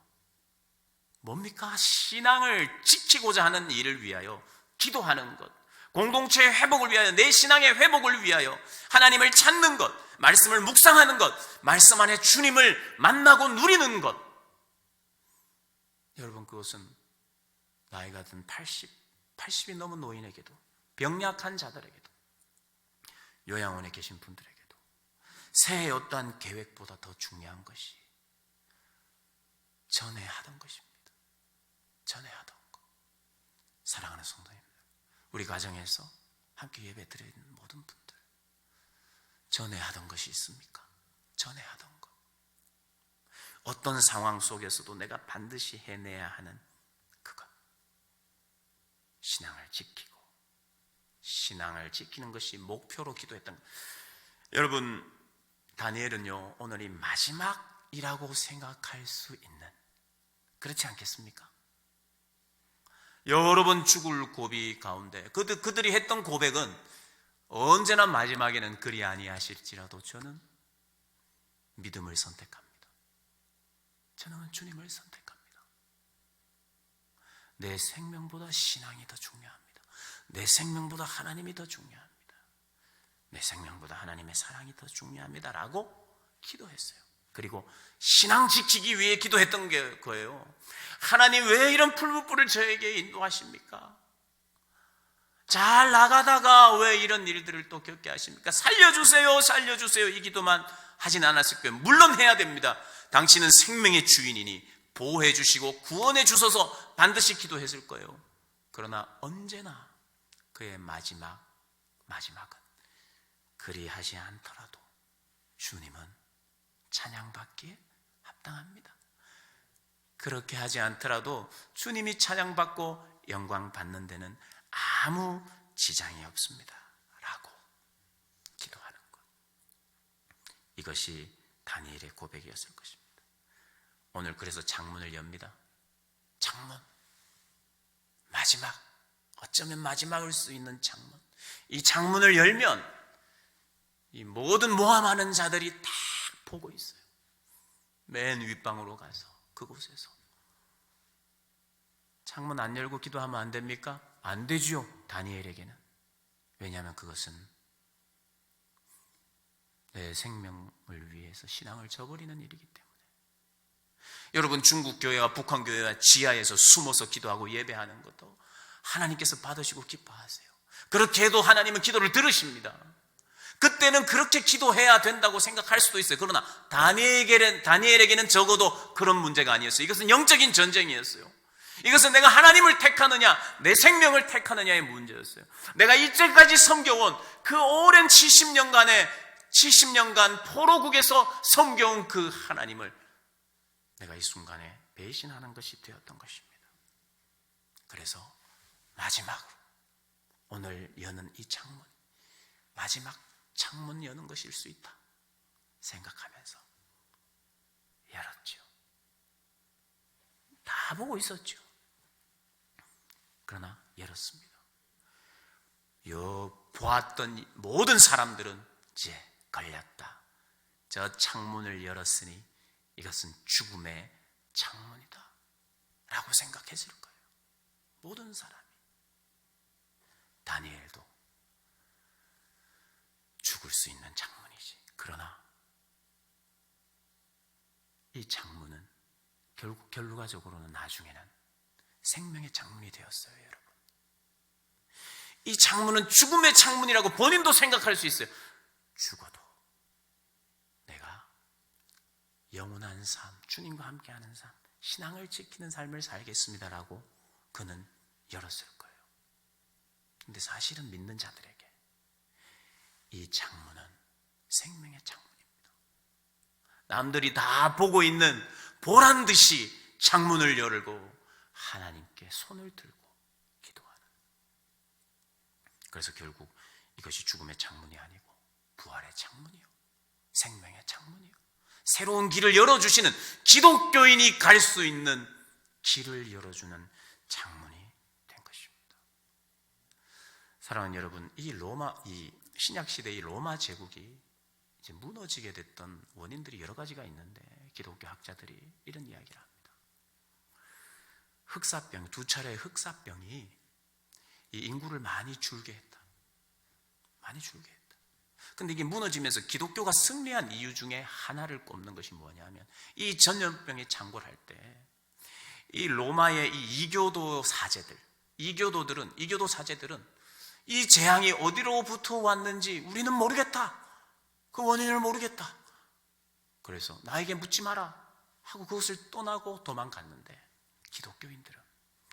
뭡니까? 신앙을 지키고자 하는 일을 위하여 기도하는 것, 공동체의 회복을 위하여, 내 신앙의 회복을 위하여 하나님을 찾는 것, 말씀을 묵상하는 것, 말씀 안에 주님을 만나고 누리는 것. 여러분, 그것은 나이가 든 80이 넘은 노인에게도, 병약한 자들에게도, 요양원에 계신 분들에게도 새해 어떠한 계획보다 더 중요한 것이 전에 하던 것입니다. 전에 하던 것. 사랑하는 성도님들, 우리 가정에서 함께 예배 드리는 모든 분들, 전에 하던 것이 있습니까? 전에 하던 것. 어떤 상황 속에서도 내가 반드시 해내야 하는 그것. 신앙을 지키고, 신앙을 지키는 것이 목표로 기도했던 것. 여러분, 다니엘은요, 오늘이 마지막이라고 생각할 수 있는, 그렇지 않겠습니까? 여러 번 죽을 고비 가운데 그들이 했던 고백은 언제나 마지막에는 그리 아니하실지라도 저는 믿음을 선택합니다. 저는 주님을 선택합니다. 내 생명보다 신앙이 더 중요합니다. 내 생명보다 하나님이 더 중요합니다. 내 생명보다 하나님의 사랑이 더 중요합니다 라고 기도했어요. 그리고 신앙 지키기 위해 기도했던 게 그거예요. 하나님, 왜 이런 풀무불을 저에게 인도하십니까? 잘 나가다가 왜 이런 일들을 또 겪게 하십니까? 살려주세요, 살려주세요, 이 기도만 하진 않았을 거예요. 물론 해야 됩니다. 당신은 생명의 주인이니 보호해 주시고 구원해 주셔서 반드시 기도했을 거예요. 그러나 언제나 그의 마지막은 그리하지 않더라도 주님은 찬양받기에 합당합니다. 그렇게 하지 않더라도 주님이 찬양받고 영광 받는 데는 아무 지장이 없습니다 라고 기도하는 것. 이것이 다니엘의 고백이었을 것입니다. 오늘 그래서 창문을 엽니다. 창문, 마지막, 어쩌면 마지막일 수 있는 창문. 이 창문을 열면 이 모든 모함하는 자들이 다 보고 있어요. 맨 윗방으로 가서 그곳에서. 창문 안 열고 기도하면 안 됩니까? 안 되지요, 다니엘에게는. 왜냐하면 그것은 내 생명을 위해서 신앙을 저버리는 일이기 때문에. 여러분, 중국 교회와 북한 교회와 지하에서 숨어서 기도하고 예배하는 것도 하나님께서 받으시고 기뻐하세요. 그렇게 해도 하나님은 기도를 들으십니다. 그때는 그렇게 기도해야 된다고 생각할 수도 있어요. 그러나 다니엘에게는 적어도 그런 문제가 아니었어요. 이것은 영적인 전쟁이었어요. 이것은 내가 하나님을 택하느냐, 내 생명을 택하느냐의 문제였어요. 내가 이때까지 섬겨온 그 오랜 70년간 포로국에서 섬겨온 그 하나님을 내가 이 순간에 배신하는 것이 되었던 것입니다. 그래서 마지막으로 오늘 여는 이 창문, 마지막 창문 여는 것일 수 있다 생각하면서 열었죠. 다 보고 있었죠. 그러나 열었습니다. 보았던 모든 사람들은 이제 걸렸다. 저 창문을 열었으니 이것은 죽음의 창문이다 라고 생각했을 거예요. 모든 사람이. 다니엘도 죽을 수 있는 창문이지. 그러나 이 창문은 결과적으로는 나중에는 생명의 창문이 되었어요, 여러분. 이 창문은 죽음의 창문이라고 본인도 생각할 수 있어요. 죽어도 내가 영원한 삶, 주님과 함께하는 삶, 신앙을 지키는 삶을 살겠습니다라고 그는 열었을 거예요. 근데 사실은 믿는 자들에게 이 창문은 생명의 창문입니다. 남들이 다 보고 있는 보란 듯이 창문을 열고 하나님께 손을 들고 기도하는. 그래서 결국 이것이 죽음의 창문이 아니고 부활의 창문이요, 생명의 창문이요, 새로운 길을 열어주시는, 기독교인이 갈 수 있는 길을 열어주는 창문이 된 것입니다. 사랑하는 여러분, 이 신약 시대의 로마 제국이 이제 무너지게 됐던 원인들이 여러 가지가 있는데, 기독교 학자들이 이런 이야기를 합니다. 흑사병, 2차례의 흑사병이 이 인구를 많이 줄게 했다. 많이 줄게 했다. 근데 이게 무너지면서 기독교가 승리한 이유 중에 하나를 꼽는 것이 뭐냐면, 이 전염병이 창궐할 때 이 로마의 이 이교도 사제들은 이 재앙이 어디로부터 왔는지 우리는 모르겠다. 그 원인을 모르겠다. 그래서 나에게 묻지 마라 하고 그것을 떠나고 도망갔는데, 기독교인들은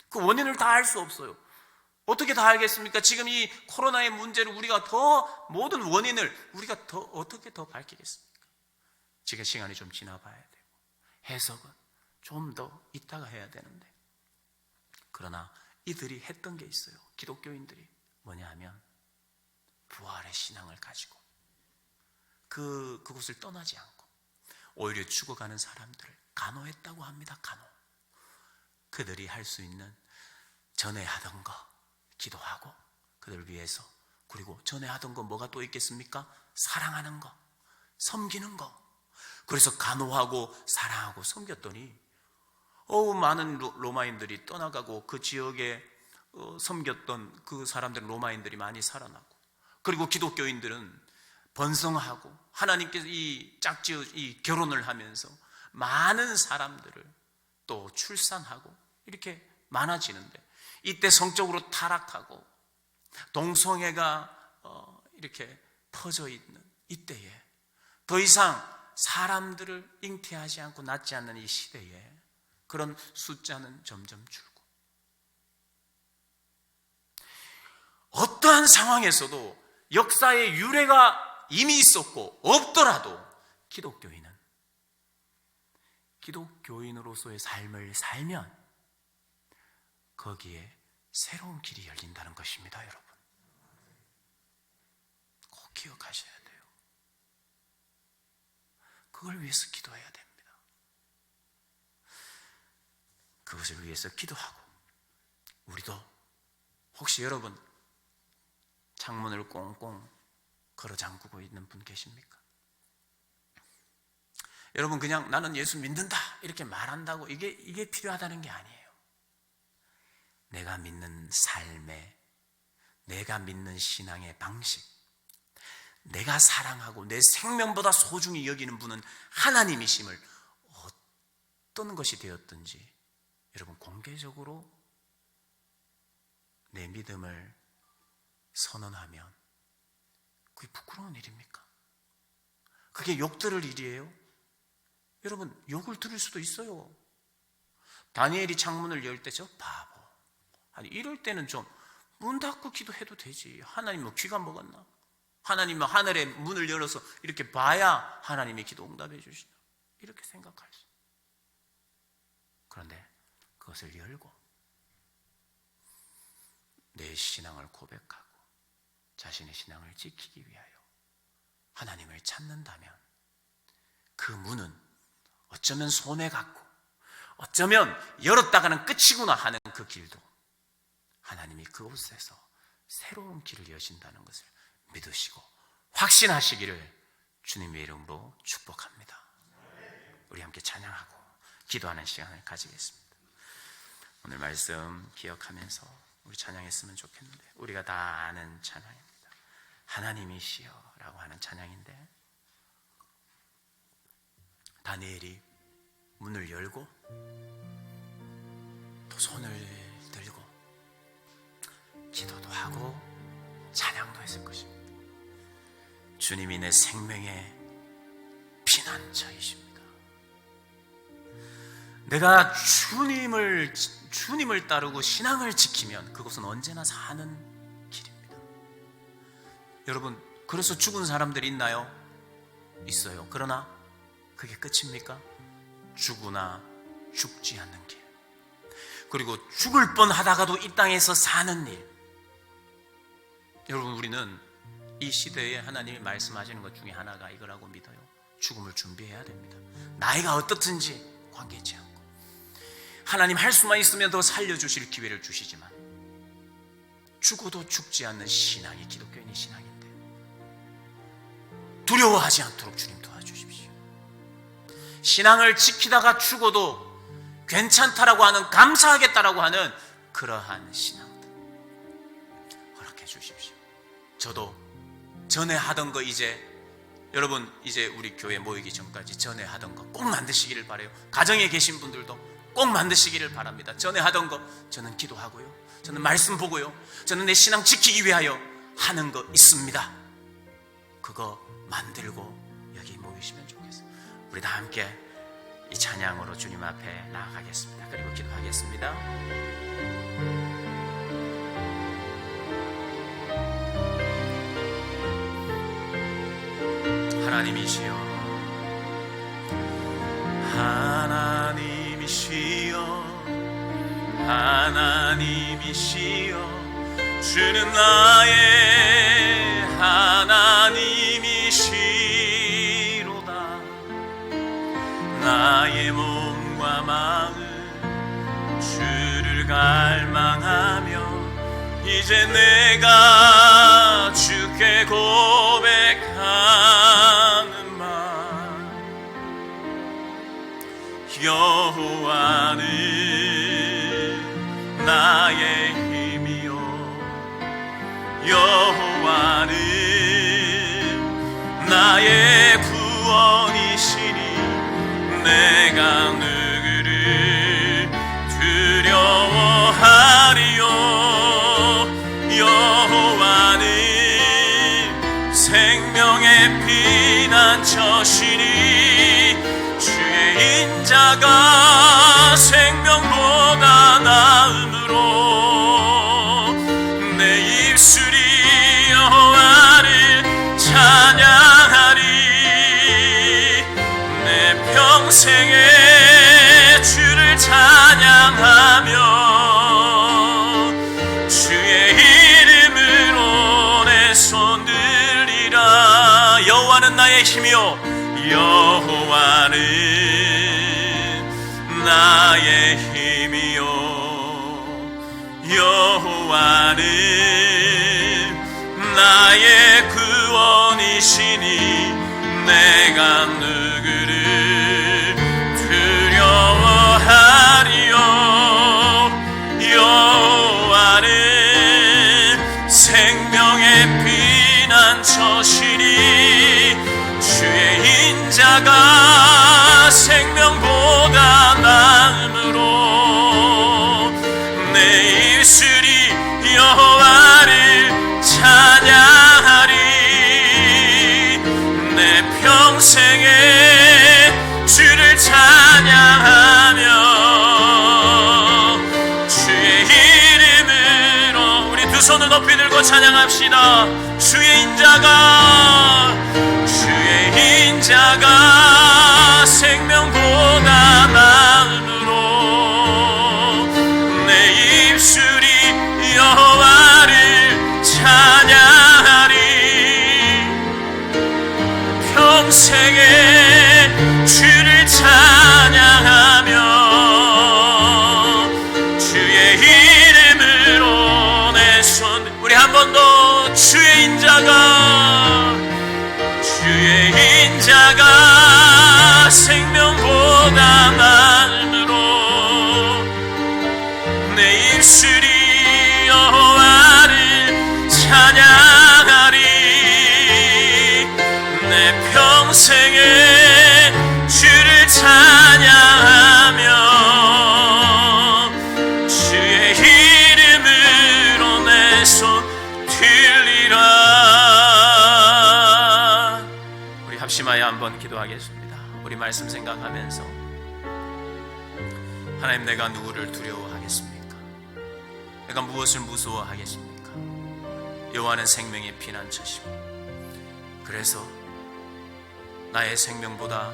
그 원인을 다 알 수 없어요. 어떻게 다 알겠습니까? 지금 이 코로나의 문제를 우리가 모든 원인을 우리가 어떻게 더 밝히겠습니까? 지금 시간이 좀 지나봐야 되고, 해석은 좀 더 이따가 해야 되는데, 그러나 이들이 했던 게 있어요. 기독교인들이 뭐냐 하면, 부활의 신앙을 가지고 그곳을 떠나지 않고 오히려 죽어가는 사람들을 간호했다고 합니다. 간호. 그들이 할 수 있는 전에 하던 거 기도하고 그들을 위해서, 그리고 전에 하던 거 뭐가 또 있겠습니까? 사랑하는 거, 섬기는 거. 그래서 간호하고 사랑하고 섬겼더니 많은 로마인들이 떠나가고 그 지역에 섬겼던 그 사람들은, 로마인들이 많이 살아나고, 그리고 기독교인들은 번성하고 하나님께서 이 결혼을 하면서 많은 사람들을 또 출산하고 이렇게 많아지는데, 이때 성적으로 타락하고 동성애가 이렇게 퍼져 있는 이때에 더 이상 사람들을 잉태하지 않고 낳지 않는 이 시대에 그런 숫자는 점점 줄고, 어떠한 상황에서도 역사의 유래가 이미 있었고 없더라도 기독교인으로서의 삶을 살면 거기에 새로운 길이 열린다는 것입니다. 여러분, 꼭 기억하셔야 돼요. 그걸 위해서 기도해야 됩니다. 그것을 위해서 기도하고, 우리도 혹시 여러분 창문을 꽁꽁 걸어 잠그고 있는 분 계십니까? 여러분, 그냥 나는 예수 믿는다 이렇게 말한다고 이게 필요하다는 게 아니에요. 내가 믿는 삶에, 내가 믿는 신앙의 방식, 내가 사랑하고 내 생명보다 소중히 여기는 분은 하나님이심을 어떤 것이 되었든지 여러분 공개적으로 내 믿음을 선언하면 그게 부끄러운 일입니까? 그게 욕 들을 일이에요? 여러분, 욕을 들을 수도 있어요. 다니엘이 창문을 열 때 저 바보, 아니 이럴 때는 좀 문 닫고 기도해도 되지. 하나님 뭐 귀가 먹었나? 하나님은 하늘의 문을 열어서 이렇게 봐야 하나님이 기도 응답해 주시나? 이렇게 생각할 수. 그런데 그것을 열고 내 신앙을 고백하고 자신의 신앙을 지키기 위하여 하나님을 찾는다면 그 문은 어쩌면 손에 갖고 어쩌면 열었다가는 끝이구나 하는 그 길도 하나님이 그곳에서 새로운 길을 여신다는 것을 믿으시고 확신하시기를 주님의 이름으로 축복합니다. 우리 함께 찬양하고 기도하는 시간을 가지겠습니다. 오늘 말씀 기억하면서 우리 찬양했으면 좋겠는데, 우리가 다 아는 찬양입니다. 하나님이시여 라고 하는 찬양인데, 다니엘이 문을 열고 또 손을 들고 기도도 하고 찬양도 했을 것입니다. 주님이 내 생명의 피난처이십니다. 내가 주님을 따르고 신앙을 지키면 그것은 언제나 사는 길입니다. 여러분, 그래서 죽은 사람들이 있나요? 있어요. 그러나 그게 끝입니까? 죽으나 죽지 않는 길, 그리고 죽을 뻔하다가도 이 땅에서 사는 일. 여러분, 우리는 이 시대에 하나님이 말씀하시는 것 중에 하나가 이거라고 믿어요. 죽음을 준비해야 됩니다. 나이가 어떻든지 관계치 않고 하나님 할 수만 있으면 더 살려주실 기회를 주시지만 죽어도 죽지 않는 신앙이 기독교인의 신앙인데 두려워하지 않도록 주님 도와주십시오. 신앙을 지키다가 죽어도 괜찮다라고 하는, 감사하겠다라고 하는 그러한 신앙들 허락해 주십시오. 저도 전에 하던 거 여러분 이제 우리 교회 모이기 전까지 전에 하던 거 꼭 만드시기를 바라요. 가정에 계신 분들도 꼭 만드시기를 바랍니다. 전에 하던 거 저는 기도하고요, 저는 말씀 보고요, 저는 내 신앙 지키기 위하여 하는 거 있습니다. 그거 만들고 여기 모이시면 좋겠어요. 우리 다 함께 이 찬양으로 주님 앞에 나아가겠습니다. 그리고 기도하겠습니다. 하나님이시여, 하나님이시여, 하나님이시여, 주는 나의 하나님이시로다. 나의 몸과 마음 주를 갈망하며 이제 내가 주께 고백하는 말, 여호와는 나의 힘이요, 여호와는 나의 구원이시니 내가 누구를 두려워하리요. 여호와는 생명의 피난처시니 주의 인자가 생명보다 나음으로 내 입술이 여호와를 찬양하리. 내 평생에 주를 찬양하며 주의 이름으로 내 손 들리라. 여호와는 나의 힘이요, 여호와는 나의 힘이요, 여호와는 나의 구원이시니 내가 누구를 두려워하리요. 여호와는 생명의 피난처시니 주의 인자가 생명보다 나음으로 내 입술이 여호와를 찬양하리. 내 평생에 주를 찬양하며 주의 이름으로 우리 두 손을 높이 들고 찬양합시다. 주의 인자가 생명보다 나음으로 내 입술이 여호와를 찬양하리. 평생에 주를 찬양하며 주의 이름으로 내 손, 우리 한 번 더. 주의 인자가 생명보다 나음으로 내 입술이 여호와를 찬양하리. 내 평생에 주를 찬양하며 주의 이름으로 내 손 들리라. 우리 합심하여 한번 기도하겠습니다. 우리 말씀 생각하면서, 하나님, 내가 누구를 두려워하겠습니까? 내가 무엇을 무서워하겠습니까? 여호와는 생명의 피난처시고, 그래서 나의 생명보다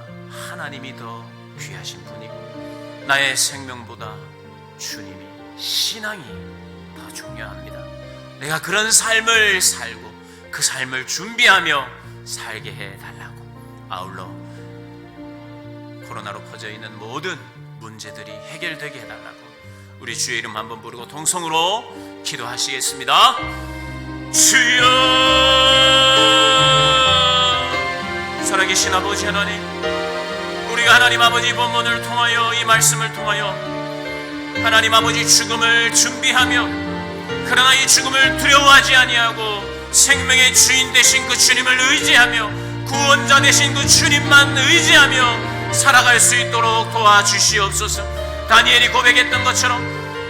하나님이 더 귀하신 분이고 나의 생명보다 주님이 신앙이 더 중요합니다. 내가 그런 삶을 살고 그 삶을 준비하며 살게 해달라고, 아울러 코로나로 퍼져있는 모든 문제들이 해결되게 해달라고 우리 주의 이름 한번 부르고 동성으로 기도하시겠습니다. 주여, 살아계신 아버지 하나님, 우리가 하나님 아버지 본문을 통하여 이 말씀을 통하여 하나님 아버지 죽음을 준비하며 그러나 이 죽음을 두려워하지 아니하고 생명의 주인 되신 그 주님을 의지하며 구원자 되신 그 주님만 의지하며 살아갈 수 있도록 도와주시옵소서. 다니엘이 고백했던 것처럼,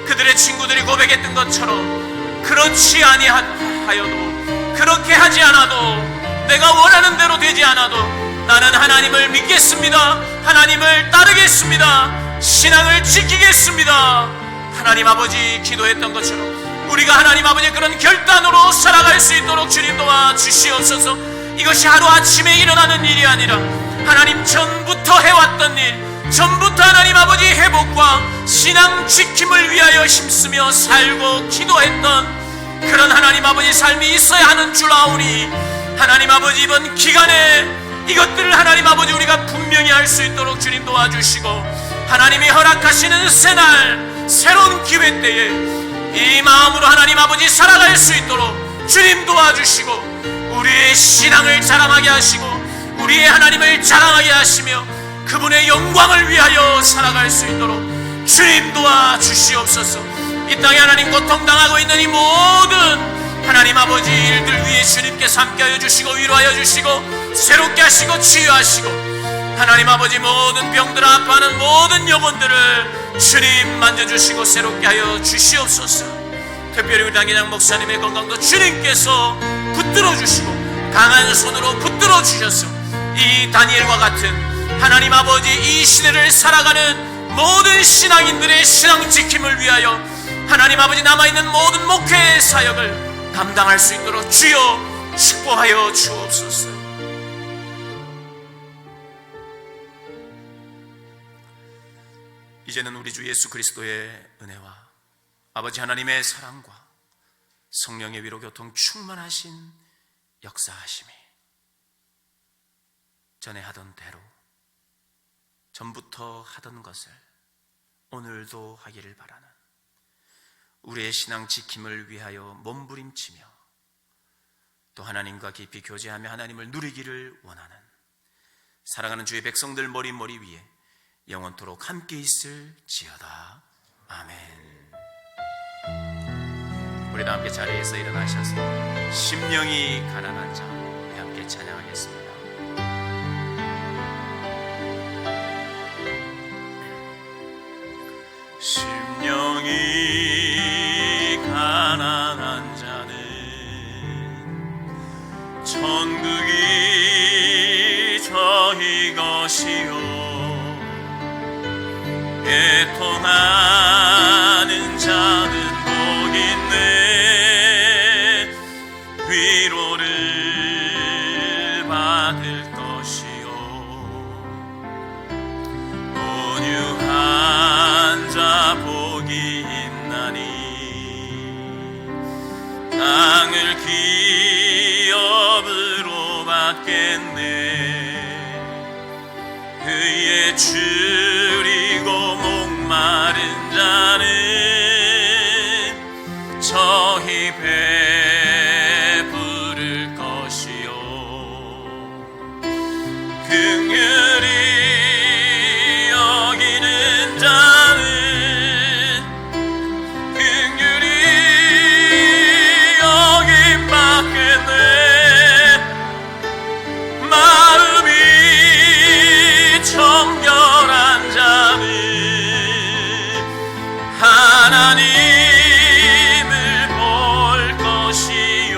그들의 친구들이 고백했던 것처럼, 그렇지 아니하여도, 그렇게 하지 않아도, 내가 원하는 대로 되지 않아도 나는 하나님을 믿겠습니다. 하나님을 따르겠습니다. 신앙을 지키겠습니다. 하나님 아버지 기도했던 것처럼 우리가 하나님 아버지의 그런 결단으로 살아갈 수 있도록 주님 도와주시옵소서. 이것이 하루아침에 일어나는 일이 아니라 하나님 전부터 해왔던 일, 전부터 하나님 아버지 회복과 신앙 지킴을 위하여 힘쓰며 살고 기도했던 그런 하나님 아버지 삶이 있어야 하는 줄 아오니 하나님 아버지 이번 기간에 이것들을 하나님 아버지 우리가 분명히 할 수 있도록 주님 도와주시고, 하나님이 허락하시는 새날 새로운 기회 때에 이 마음으로 하나님 아버지 살아갈 수 있도록 주님 도와주시고, 우리의 신앙을 자랑하게 하시고 우리의 하나님을 자랑하게 하시며 그분의 영광을 위하여 살아갈 수 있도록 주님 도와주시옵소서. 이 땅에 하나님 고통당하고 있는 이 모든 하나님 아버지 일들 위에 주님께서 함께하여 주시고 위로하여 주시고 새롭게 하시고 치유하시고, 하나님 아버지 모든 병들 아파하는 모든 영혼들을 주님 만져주시고 새롭게 하여 주시옵소서. 특별히 우리 당회장 목사님의 건강도 주님께서 붙들어 주시고 강한 손으로 붙들어 주셔서 이 다니엘과 같은 하나님 아버지 이 시대를 살아가는 모든 신앙인들의 신앙 지킴을 위하여 하나님 아버지 남아있는 모든 목회 사역을 감당할 수 있도록 주여 축복하여 주옵소서. 이제는 우리 주 예수 그리스도의 은혜와 아버지 하나님의 사랑과 성령의 위로 교통 충만하신 역사하심이 전에 하던 대로 전부터 하던 것을 오늘도 하기를 바라는 우리의 신앙 지킴을 위하여 몸부림치며 또 하나님과 깊이 교제하며 하나님을 누리기를 원하는 사랑하는 주의 백성들 머리 위에 영원토록 함께 있을지어다. 아멘. 우리 다 함께 자리에서 일어나셔서 심령이 가난한 자 우리 함께 찬양하겠습니다. 심령이 가난한 자는 천국이 저희 것이요 애통하는 자는 복 있네 위로를 받을 것이요 온유한 자 복이 있나니 땅을 기업으로 받겠네 그의 줄이고 목마른 자는 저희 배부를 것이요 긍휼히 여기는 자는 긍휼히 여김 받겠네 마음이 정결한 자는 하나님을 볼 것이요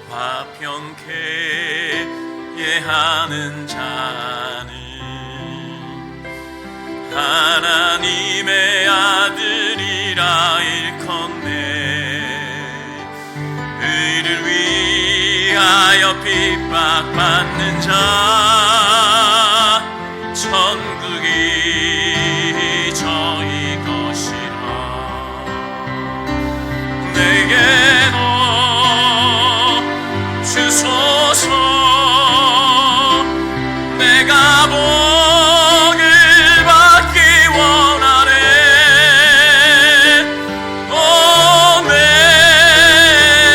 화평케 예하는 자는 하나님의 아들이라 일컫네 의를 위하여 핍박받는 자 주소서. 내가 복을 받기 원하네. 오 내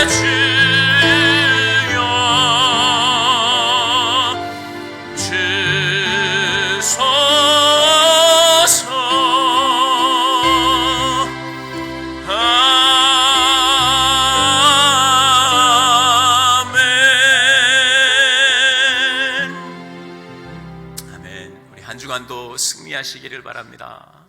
주여 주소서. 아멘. 우리 한 주간도 승리하시기를 바랍니다.